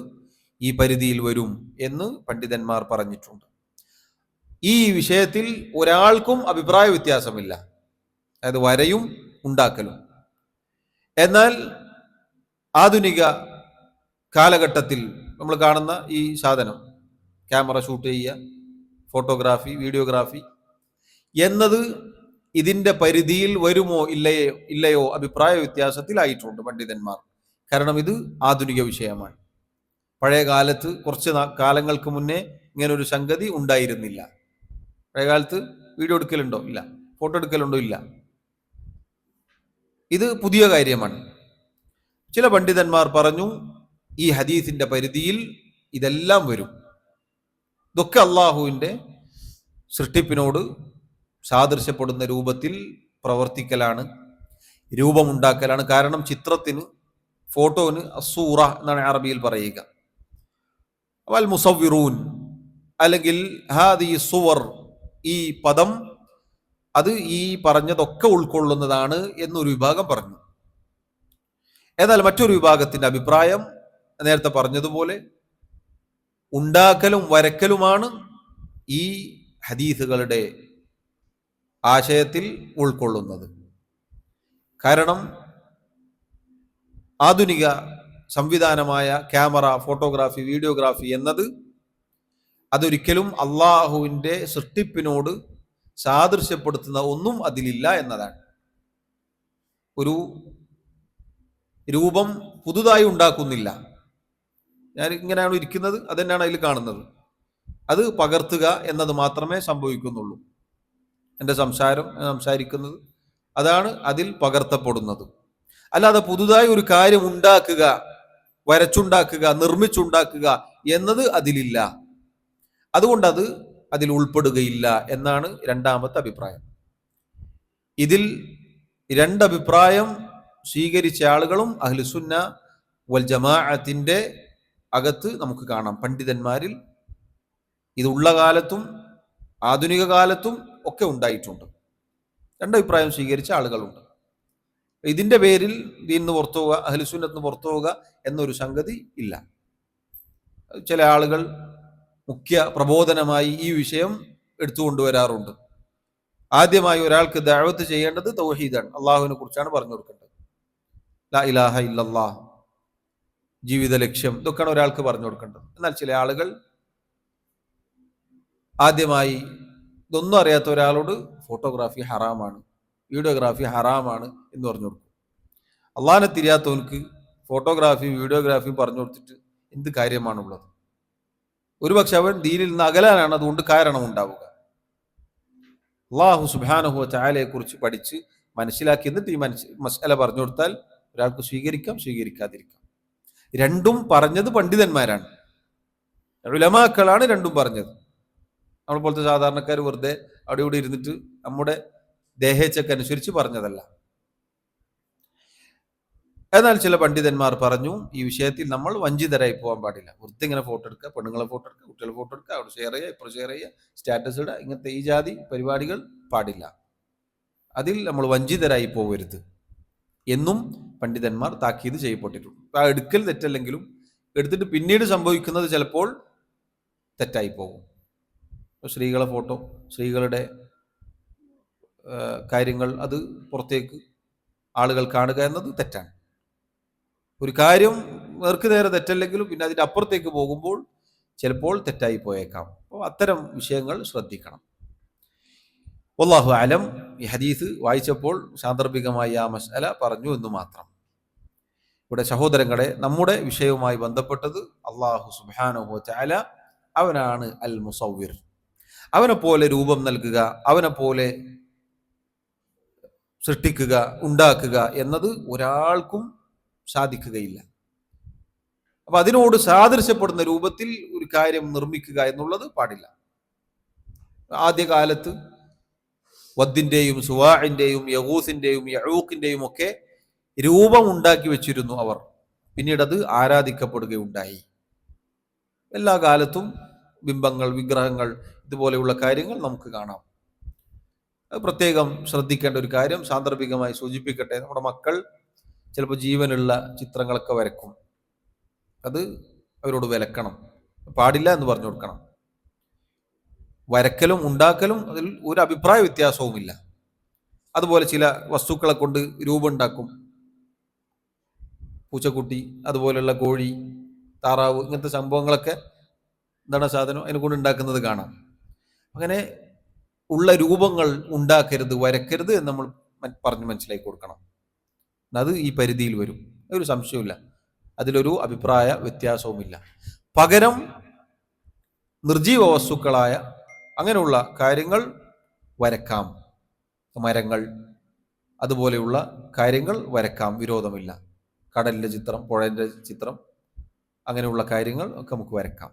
ഈ പരിധിയിൽ വരും എന്ന് പണ്ഡിതന്മാർ പറഞ്ഞിട്ടുണ്ട്. ഈ വിഷയത്തിൽ ഒരാൾക്കും അഭിപ്രായ വ്യത്യാസമില്ല, അതായത് വരയും ഉണ്ടാക്കലും. എന്നാൽ ആധുനിക കാലഘട്ടത്തിൽ നമ്മൾ കാണുന്ന ഈ സാധനം, ക്യാമറ ഷൂട്ട് ചെയ്യുക, ഫോട്ടോഗ്രാഫി, വീഡിയോഗ്രാഫി എന്നത് ഇതിന്റെ പരിധിയിൽ വരുമോ ഇല്ലയോ അഭിപ്രായ വ്യത്യാസത്തിലായിട്ടുണ്ട് പണ്ഡിതന്മാർ. കാരണം ഇത് ആധുനിക വിഷയമാണ്. പഴയ കാലത്ത് കുറച്ച് കാലങ്ങൾക്ക് മുന്നേ ഇങ്ങനൊരു സംഗതി ഉണ്ടായിരുന്നില്ല. പഴയ കാലത്ത് വീഡിയോ എടുക്കലുണ്ടോ? ഇല്ല. ഫോട്ടോ എടുക്കലുണ്ടോ? ഇല്ല. ഇത് പുതിയ കാര്യമാണ്. ചില പണ്ഡിതന്മാർ പറഞ്ഞു, ഈ ഹദീസിന്റെ പരിധിയിൽ ഇതെല്ലാം വരും. ഇതൊക്കെ അള്ളാഹുവിൻ്റെ സൃഷ്ടിപ്പിനോട് സാദൃശ്യപ്പെടുന്ന രൂപത്തിൽ പ്രവർത്തിക്കലാണ്, രൂപമുണ്ടാക്കലാണ്. കാരണം ചിത്രത്തിന്, ഫോട്ടോന് അസൂറ എന്നാണ് അറബിയിൽ പറയുക. വൽ മുസവ്വിറൂൻ, അല്ലെങ്കിൽ ഹാദി സുവർ, ഈ പദം അത് ഈ പറഞ്ഞതൊക്കെ ഉൾക്കൊള്ളുന്നതാണ് എന്നൊരു വിഭാഗം പറഞ്ഞു. എന്നാൽ മറ്റൊരു വിഭാഗത്തിന്റെ അഭിപ്രായം നേരത്തെ പറഞ്ഞതുപോലെ ഉണ്ടാക്കലും വരക്കലുമാണ് ഈ ഹദീസുകളുടെ ആശയത്തിൽ ഉൾക്കൊള്ളുന്നത്. കാരണം ആധുനിക സംവിധാനമായ ക്യാമറ, ഫോട്ടോഗ്രാഫി, വീഡിയോഗ്രാഫി എന്നത് അതൊരിക്കലും അള്ളാഹുവിൻ്റെ സൃഷ്ടിപ്പിനോട് സാദൃശ്യപ്പെടുത്തുന്ന ഒന്നും അതിലില്ല എന്നതാണ്. ഒരു രൂപം പുതുതായി ഉണ്ടാക്കുന്നില്ല. ഞാൻ ഇങ്ങനെയാണ് ഇരിക്കുന്നത്, അതെന്നാണ് അതിൽ കാണുന്നത്, അത് പകർത്തുക എന്നത് മാത്രമേ സംഭവിക്കുന്നുള്ളൂ. എൻ്റെ സംസാരിക്കുന്നത് അതാണ് അതിൽ പകർത്തപ്പെടുന്നത്. അല്ലാതെ പുതുതായി ഒരു കാര്യം ഉണ്ടാക്കുക, വരച്ചുണ്ടാക്കുക, നിർമ്മിച്ചുണ്ടാക്കുക എന്നത് അതിലില്ല. അതുകൊണ്ട് അത് അതിൽ ഉൾപ്പെടുകയില്ല എന്നാണ് രണ്ടാമത്തെ അഭിപ്രായം. ഇതിൽ രണ്ടഭിപ്രായം സ്വീകരിച്ച ആളുകളും അഹ്ലുസുന്ന വൽ ജമാഅത്തിന്റെ അകത്ത് നമുക്ക് കാണാം. പണ്ഡിതന്മാരിൽ ഇതുള്ള കാലത്തും ആധുനിക കാലത്തും ഒക്കെ ഉണ്ടായിട്ടുണ്ട്. രണ്ടഭിപ്രായം സ്വീകരിച്ച ആളുകളുണ്ട്. ഇതിന്റെ പേരിൽ ദീനിന്ന് പുറത്തു പോവുക, അഹ്ലുസുന്നത്തിന് പുറത്തു പോവുക എന്നൊരു സംഗതി ഇല്ല. ചില ആളുകൾ മുഖ്യ പ്രബോധനമായി ഈ വിഷയം എടുത്തുകൊണ്ടുവരാറുണ്ട്. ആദ്യമായി ഒരാൾക്ക് ദഅവത്ത് ചെയ്യേണ്ടത് തൗഹീദാണ്, അള്ളാഹുവിനെ കുറിച്ചാണ് പറഞ്ഞു കൊടുക്കേണ്ടത്. ലാ ഇലാഹ ഇല്ലല്ലാഹ്, ജീവിത ലക്ഷ്യം, ഇതൊക്കെയാണ് ഒരാൾക്ക് പറഞ്ഞു കൊടുക്കേണ്ടത്. എന്നാൽ ചില ആളുകൾ ആദ്യമായി ഇതൊന്നും അറിയാത്ത ഒരാളോട് ഫോട്ടോഗ്രാഫി ഹറാമാണ്, വീഡിയോഗ്രാഫി ഹറാമാണ് എന്ന് പറഞ്ഞു കൊടുക്കും. അള്ളാഹിനെ തിരിയാത്തവർക്ക് ഫോട്ടോഗ്രാഫി, വീഡിയോഗ്രാഫിയും പറഞ്ഞു കൊടുത്തിട്ട് എന്ത് കാര്യമാണുള്ളത്? ഒരുപക്ഷെ അവൻ ദീനിൽ നിന്ന് അകലാനാണ് അതുകൊണ്ട് കാരണമുണ്ടാവുക. അള്ളാഹു സുബ്ഹാനഹു വ തആലയെ കുറിച്ച് പഠിച്ച് മനസ്സിലാക്കി എന്നിട്ട് ഈ മസ്അല പറഞ്ഞു കൊടുത്താൽ ഒരാൾക്ക് സ്വീകരിക്കാം, സ്വീകരിക്കാതിരിക്കാം. രണ്ടും പറഞ്ഞത് പണ്ഡിതന്മാരാണ്, ഉലമാക്കളാണ് രണ്ടും പറഞ്ഞത്. നമ്മളെ പോലത്തെ സാധാരണക്കാർ വെറുതെ അവിടെ ഇവിടെ ഇരുന്നിട്ട് നമ്മുടെ ദേഹേച്ഛക്കനുസരിച്ച് പറഞ്ഞതല്ല. എന്നാൽ ചില പണ്ഡിതന്മാർ പറഞ്ഞു ഈ വിഷയത്തിൽ നമ്മൾ വഞ്ചിതരായി പോകാൻ പാടില്ല. വെറുതെ ഇങ്ങനെ ഫോട്ടോ എടുക്കുക, പെണ്ണുങ്ങളെ ഫോട്ടോ എടുക്കുക, കുട്ടികളെ ഫോട്ടോ എടുക്കുക, അവിടെ ഷെയർ ചെയ്യുക, ഇപ്പോൾ ഷെയർ ചെയ്യുക, സ്റ്റാറ്റസ് ഇടുക, ഇങ്ങനത്തെ ഈ ജാതി പരിപാടികൾ പാടില്ല. അതിൽ നമ്മൾ വഞ്ചിതരായി പോകരുത് എന്നും പണ്ഡിതന്മാർ താക്കീത് ചെയ്യപ്പെട്ടിട്ടുണ്ട്. ആ എടുക്കൽ തെറ്റല്ലെങ്കിലും എടുത്തിട്ട് പിന്നീട് സംഭവിക്കുന്നത് ചിലപ്പോൾ തെറ്റായി പോകും. സ്ത്രീകളെ ഫോട്ടോ, സ്ത്രീകളുടെ കാര്യങ്ങൾ അത് പുറത്തേക്ക് ആളുകൾ കാണുക എന്നത് തെറ്റാണ്. ഒരു കാര്യം നേർക്ക് നേരെ തെറ്റല്ലെങ്കിലും പിന്നെ അതിൻ്റെ അപ്പുറത്തേക്ക് പോകുമ്പോൾ ചിലപ്പോൾ തെറ്റായി പോയേക്കാം. അപ്പോൾ അത്തരം വിഷയങ്ങൾ ശ്രദ്ധിക്കണം. വല്ലാഹു അലം. ഈ ഹദീസ് വായിച്ചപ്പോൾ സാന്ദർഭികമായി ആ മസ്അല പറഞ്ഞു എന്ന് മാത്രം. ഇവിടെ സഹോദരങ്ങളെ, നമ്മുടെ വിഷയവുമായി ബന്ധപ്പെട്ടത് അല്ലാഹു സുബ്ഹാനഹു വ തആല അവനാണ് അൽ മുസവ്വിർ. അവനെ പോലെ രൂപം നൽകുക, അവനെ പോലെ സൃഷ്ടിക്കുക, ഉണ്ടാക്കുക എന്നത് ഒരാൾക്കും സാധിക്കുകയില്ല. അപ്പൊ അതിനോട് സാദൃശ്യപ്പെടുന്ന രൂപത്തിൽ ഒരു കാര്യം നിർമ്മിക്കുക എന്നുള്ളത് പാടില്ല. ആദ്യകാലത്ത് വദ്ദിന്റെയും സുവാഇന്റെയും യഗൂസിന്റെയും യഊഖിന്റെയും ഒക്കെ രൂപം ഉണ്ടാക്കി വെച്ചിരുന്നു അവർ. പിന്നീട് അത് ആരാധിക്കപ്പെടുകയുണ്ടായി. എല്ലാ കാലത്തും ബിംബങ്ങൾ, വിഗ്രഹങ്ങൾ, ഇതുപോലെയുള്ള കാര്യങ്ങൾ നമുക്ക് കാണാം. പ്രത്യേകം ശ്രദ്ധിക്കേണ്ട ഒരു കാര്യം സാന്ദർഭികമായി സൂചിപ്പിക്കട്ടെ. നമ്മുടെ മക്കൾ ചിലപ്പോൾ ജീവനുള്ള ചിത്രങ്ങളൊക്കെ വരക്കും. അത് അവരോട് വിലക്കണം, പാടില്ല എന്ന് പറഞ്ഞു കൊടുക്കണം. വരക്കലും ഉണ്ടാക്കലും അതിൽ ഒരു അഭിപ്രായ വ്യത്യാസവുമില്ല. അതുപോലെ ചില വസ്തുക്കളെ കൊണ്ട് രൂപം ഉണ്ടാക്കും. പൂച്ചക്കുട്ടി, അതുപോലെയുള്ള കോഴി, താറാവ്, ഇങ്ങനത്തെ സംഭവങ്ങളൊക്കെ എന്താണ് സാധനം അതിനെ കൊണ്ട് ഉണ്ടാക്കുന്നത് കാണാം. അങ്ങനെ ഉള്ള രൂപങ്ങൾ ഉണ്ടാക്കരുത്, വരക്കരുത് എന്ന് നമ്മൾ പറഞ്ഞ് മനസ്സിലാക്കി കൊടുക്കണം. അത് ഈ പരിധിയിൽ വരും, ഒരു സംശയമില്ല, അതിലൊരു അഭിപ്രായ വ്യത്യാസവുമില്ല. പകരം നിർജീവ വസ്തുക്കളായ അങ്ങനെയുള്ള കാര്യങ്ങൾ വരക്കാം. മരങ്ങൾ, അതുപോലെയുള്ള കാര്യങ്ങൾ വരക്കാം, വിരോധമില്ല. കടലിൻ്റെ ചിത്രം, പുഴയുടെ ചിത്രം, അങ്ങനെയുള്ള കാര്യങ്ങൾ ഒക്കെ നമുക്ക് വരക്കാം.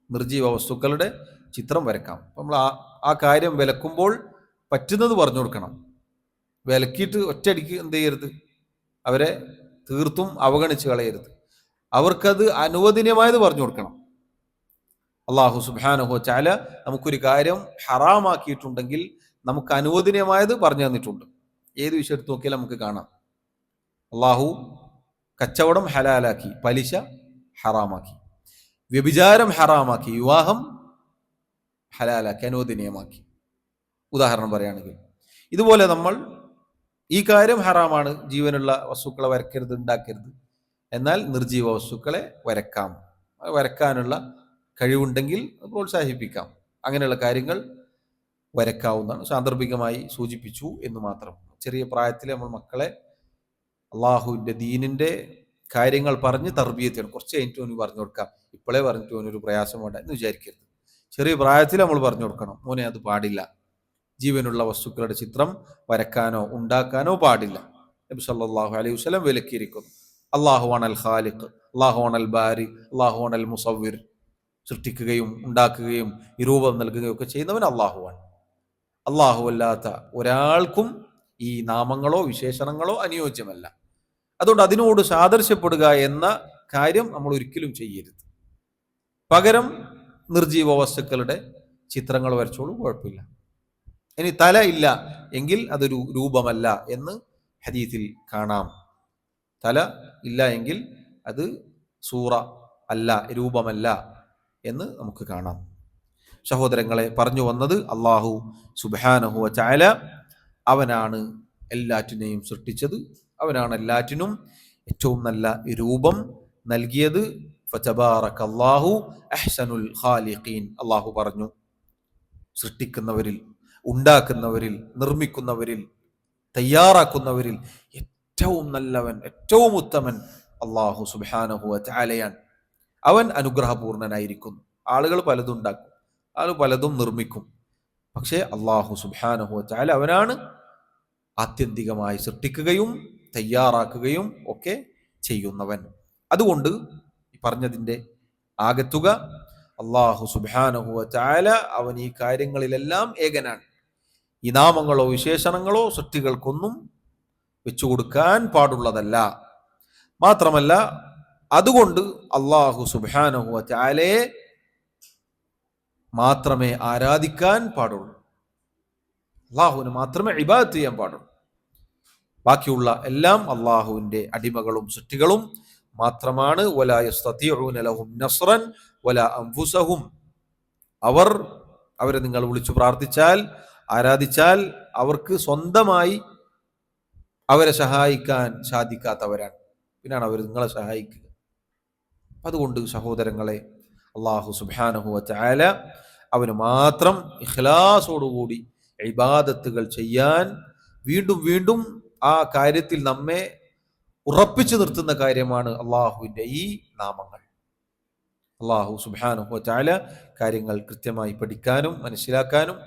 നിർജീവ വസ്തുക്കളുടെ ചിത്രം വരക്കാം. നമ്മൾ ആ കാര്യം വിലക്കുമ്പോൾ പറ്റുന്നത് പറഞ്ഞു കൊടുക്കണം. വിലക്കിയിട്ട് ഒറ്റയടിക്ക് എന്ത് ചെയ്യരുത്, അവരെ തീർത്തും അവഗണിച്ച് കളയരുത്. അവർക്കത് അനുവദനീയമായത് പറഞ്ഞു കൊടുക്കണം. അല്ലാഹു സുബ്ഹാനഹു വ തആല നമുക്കൊരു കാര്യം ഹറാമാക്കിയിട്ടുണ്ടെങ്കിൽ നമുക്ക് അനുവദനീയമായത് പറഞ്ഞു തന്നിട്ടുണ്ട്. ഏത് വിഷയത്ത് നോക്കിയാൽ നമുക്ക് കാണാം. അല്ലാഹു കച്ചവടം ഹലാലാക്കി, പലിശ ഹറാമാക്കി, വ്യഭിചാരം ഹറാമാക്കി, വിവാഹം ഹലാലാക്കി, അനുവദനീയമാക്കി. ഉദാഹരണം പറയുകയാണെങ്കിൽ ഇതുപോലെ നമ്മൾ ഈ കാര്യം ഹറാമാണ്, ജീവനുള്ള വസ്തുക്കളെ വരക്കരുത്, ഉണ്ടാക്കരുത്. എന്നാൽ നിർജീവ വസ്തുക്കളെ വരക്കാം. വരക്കാനുള്ള കഴിവുണ്ടെങ്കിൽ പ്രോത്സാഹിപ്പിക്കാം. അങ്ങനെയുള്ള കാര്യങ്ങൾ വരക്കാവുന്നതാണ്. സാന്ദർഭികമായി സൂചിപ്പിച്ചു എന്ന് മാത്രം. ചെറിയ പ്രായത്തിൽ നമ്മൾ മക്കളെ അള്ളാഹുവിൻ്റെ ദീനിൻ്റെ കാര്യങ്ങൾ പറഞ്ഞ് തർബിയത്ത് ചെയ്യണം. കുറച്ച് കഴിഞ്ഞിട്ട് ഓന് പറഞ്ഞു കൊടുക്കാം, ഇപ്പോഴേ പറഞ്ഞിട്ട് ഓനൊരു പ്രയാസം വേണ്ട എന്ന് വിചാരിക്കരുത്. ചെറിയ പ്രായത്തിൽ നമ്മൾ പറഞ്ഞു കൊടുക്കണം, മോനെ അത് പാടില്ല, ജീവനുള്ള വസ്തുക്കളുടെ ചിത്രം വരക്കാനോ ഉണ്ടാക്കാനോ പാടില്ല. നബി സല്ലല്ലാഹു അലൈഹി വസല്ലം വിലക്കിയിരിക്കുന്നു. അല്ലാഹുവാണ് അൽ ഖാലിഖ്, അല്ലാഹുവാണ് അൽ ബാരി, അല്ലാഹുവാണ് അൽ മുസവ്വിർ. സൃഷ്ടിക്കുകയും ഉണ്ടാക്കുകയും ഈ രൂപം നൽകുകയും ഒക്കെ ചെയ്യുന്നവൻ അല്ലാഹുവാണ്. അല്ലാഹു അല്ലാത്ത ഒരാൾക്കും ഈ നാമങ്ങളോ വിശേഷണങ്ങളോ അനുയോജ്യമല്ല. അതുകൊണ്ട് അതിനോട് സാദൃശ്യപ്പെടുക എന്ന കാര്യം നമ്മൾ ഒരിക്കലും ചെയ്യരുത്. പകരം നിർജീവ വസ്തുക്കളുടെ ചിത്രങ്ങൾ വരച്ചോളൂ, കുഴപ്പമില്ല. ഇനി തല ഇല്ല എങ്കിൽ അതൊരു രൂപമല്ല എന്ന് ഹദീസിൽ കാണാം. തല ഇല്ല എങ്കിൽ അത് സൂറ അല്ല, രൂപമല്ല എന്ന് നമുക്ക് കാണാം. സഹോദരങ്ങളെ, പറഞ്ഞു വന്നത് അല്ലാഹു സുബ്ഹാനഹു വ തആല അവനാണ് എല്ലാറ്റിനെയും സൃഷ്ടിച്ചത്. അവനാണ് എല്ലാറ്റിനും ഏറ്റവും നല്ല രൂപം നൽകിയത്. ഫതബാറകല്ലാഹു അഹ്സനുൽ ഖാലിഖീൻ. അല്ലാഹു പറഞ്ഞു, സൃഷ്ടിക്കുന്നവരിൽ, ഉണ്ടാക്കുന്നവരിൽ, നിർമ്മിക്കുന്നവരിൽ, തയ്യാറാക്കുന്നവരിൽ ഏറ്റവും നല്ലവൻ, ഏറ്റവും ഉത്തമൻ അല്ലാഹു സുബ്ഹാനഹു വ തആലയാണ്. അവൻ അനുഗ്രഹപൂർണനായിരിക്കുന്നു. ആളുകൾ പലതും ഉണ്ടാക്കും, ആളുകൾ പലതും നിർമ്മിക്കും. പക്ഷേ അല്ലാഹു സുബ്ഹാനഹു വ തആല അവനാണ് ആത്യന്തികമായി സൃഷ്ടിക്കുകയും തയ്യാറാക്കുകയും ഒക്കെ ചെയ്യുന്നവൻ. അതുകൊണ്ട് ഈ പറഞ്ഞതിൻ്റെ ആകത്തുക അല്ലാഹു സുബ്ഹാനഹു വ തആല അവൻ ഈ കാര്യങ്ങളിലെല്ലാം ഏകനാണ്. ഈ നാമങ്ങളോ വിശേഷണങ്ങളോ സൃഷ്ടികൾക്കൊന്നും വെച്ചു കൊടുക്കാൻ പാടുള്ളതല്ല. മാത്രമല്ല അതുകൊണ്ട് അല്ലാഹു സുബ്ഹാനഹു വ തആലയെ മാത്രമേ ആരാധിക്കാൻ പാടുള്ളൂ, അള്ളാഹുവിന് മാത്രമേ ഇബാദത്ത് ചെയ്യാൻ പാടുള്ളൂ. ബാക്കിയുള്ള എല്ലാം അള്ളാഹുവിന്റെ അടിമകളും സൃഷ്ടികളും മാത്രമാണ്. വലാ യസ്തതിഊന ലഹും നസ്റൻ വലാ അൻഫുസഹും, അവരെ നിങ്ങൾ വിളിച്ചു പ്രാർത്ഥിച്ചാൽ ആരാധിച്ചാൽ അവർക്ക് സ്വന്തമായി അവരെ സഹായിക്കാൻ സാധിക്കാത്തവരാണ്, പിന്നാണ് അവർ നിങ്ങളെ സഹായിക്കുക. അതുകൊണ്ട് സഹോദരങ്ങളെ, അള്ളാഹു സുബ്ഹാനഹു വ തആല അവന് മാത്രം ഇഖ്ലാസോടുകൂടി ഇബാദത്തുകൾ ചെയ്യാൻ വീണ്ടും വീണ്ടും ആ കാര്യത്തിൽ നമ്മെ ഉറപ്പിച്ചു നിർത്തുന്ന കാര്യമാണ് അള്ളാഹുവിൻ്റെ ഈ നാമങ്ങൾ. അള്ളാഹു സുബ്ഹാനഹു വ തആല കാര്യങ്ങൾ കൃത്യമായി പഠിക്കാനും മനസ്സിലാക്കാനും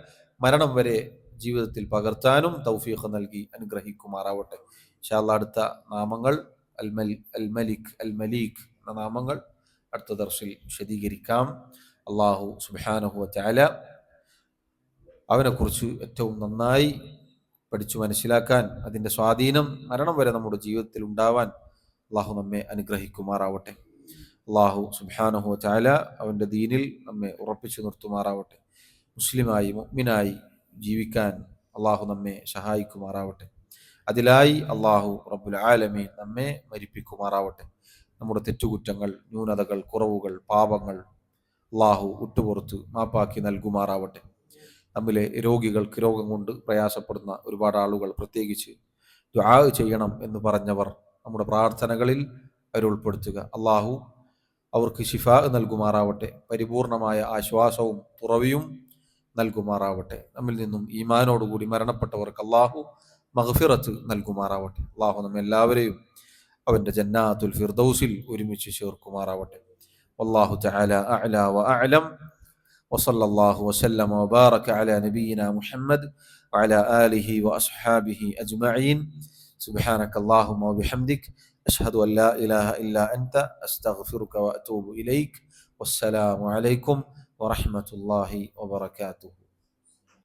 മരണം വരെ ജീവിതത്തിൽ പകർത്താനും തൗഫീഖ് നൽകി അനുഗ്രഹിക്കുമാറാവട്ടെ. ഇൻഷാ അല്ലാഹ് അടുത്ത നാമങ്ങൾ അൽ മലീക് എന്ന നാമങ്ങൾ അടുത്ത ദർസിൽ വിശദീകരിക്കാം. അള്ളാഹു സുബ്ഹാനഹു വ തആല അവനെക്കുറിച്ച് ഏറ്റവും നന്നായി പഠിച്ചു മനസ്സിലാക്കാൻ, അതിൻ്റെ സ്വാധീനം മരണം വരെ നമ്മുടെ ജീവിതത്തിൽ ഉണ്ടാവാൻ അള്ളാഹു നമ്മെ അനുഗ്രഹിക്കുമാറാവട്ടെ. അള്ളാഹു സുബ്ഹാനഹു വ തആല അവൻ്റെ ദീനിൽ നമ്മെ ഉറപ്പിച്ചു നിർത്തുമാറാവട്ടെ. മുസ്ലിമായി മുഅ്മിനായി ജീവിക്കാൻ അള്ളാഹു നമ്മെ സഹായിക്കുമാറാവട്ടെ. അതിലായി അള്ളാഹു റബ്ബുൽ ആലമീൻ നമ്മെ മരിപ്പിക്കുമാറാവട്ടെ. നമ്മുടെ തെറ്റുകുറ്റങ്ങൾ, ന്യൂനതകൾ, കുറവുകൾ, പാപങ്ങൾ അള്ളാഹു വിട്ടുപുറത്ത് മാപ്പാക്കി നൽകുമാറാവട്ടെ. നമ്മിലെ രോഗികൾക്ക്, രോഗം കൊണ്ട് പ്രയാസപ്പെടുന്ന ഒരുപാട് ആളുകൾ, പ്രത്യേകിച്ച് ദുആ ചെയ്യണം എന്ന് പറഞ്ഞവർ നമ്മുടെ പ്രാർത്ഥനകളിൽ അവരുൾപ്പെടുത്തുക. അള്ളാഹു അവർക്ക് ശിഫാ നൽകുമാറാവട്ടെ. പരിപൂർണമായ ആശ്വാസവും തുറവിയും നൽകുമാറാവട്ടെ. നമ്മിൽ നിന്നും ഈമാനോടുകൂടി മരണപ്പെട്ടവർക്ക് അള്ളാഹു മഗ്ഫിറത്ത് നൽകുമാറാവട്ടെ. അള്ളാഹു നമ്മെല്ലാവരെയും അവൻ്റെ ജന്നാത്തുൽ ഫിർദൗസിൽ ഒരുമിച്ച് ചേർക്കുമാറാവട്ടെ. വല്ലാഹു തആല അഅ്ലാ വ അഅലം. വസല്ലല്ലാഹു വസല്ലമ വബാറക അലാ നബിയിനാ മുഹമ്മദ് വഅലാ ആലിഹി വഅസ്ഹാബിഹി അജ്മഈൻ. സുബ്ഹാനക അല്ലാഹുമ്മ വബിഹംദിക അഷ്ഹദു അൻ ലാ ഇലാഹ ഇല്ലാ അൻത അസ്തഗ്ഫിറുക വഅതൂബു ഇലൈക്. വസ്സലാമു അലൈക്കും വറഹ്മത്തുള്ളാഹി വബറകാതുഹു.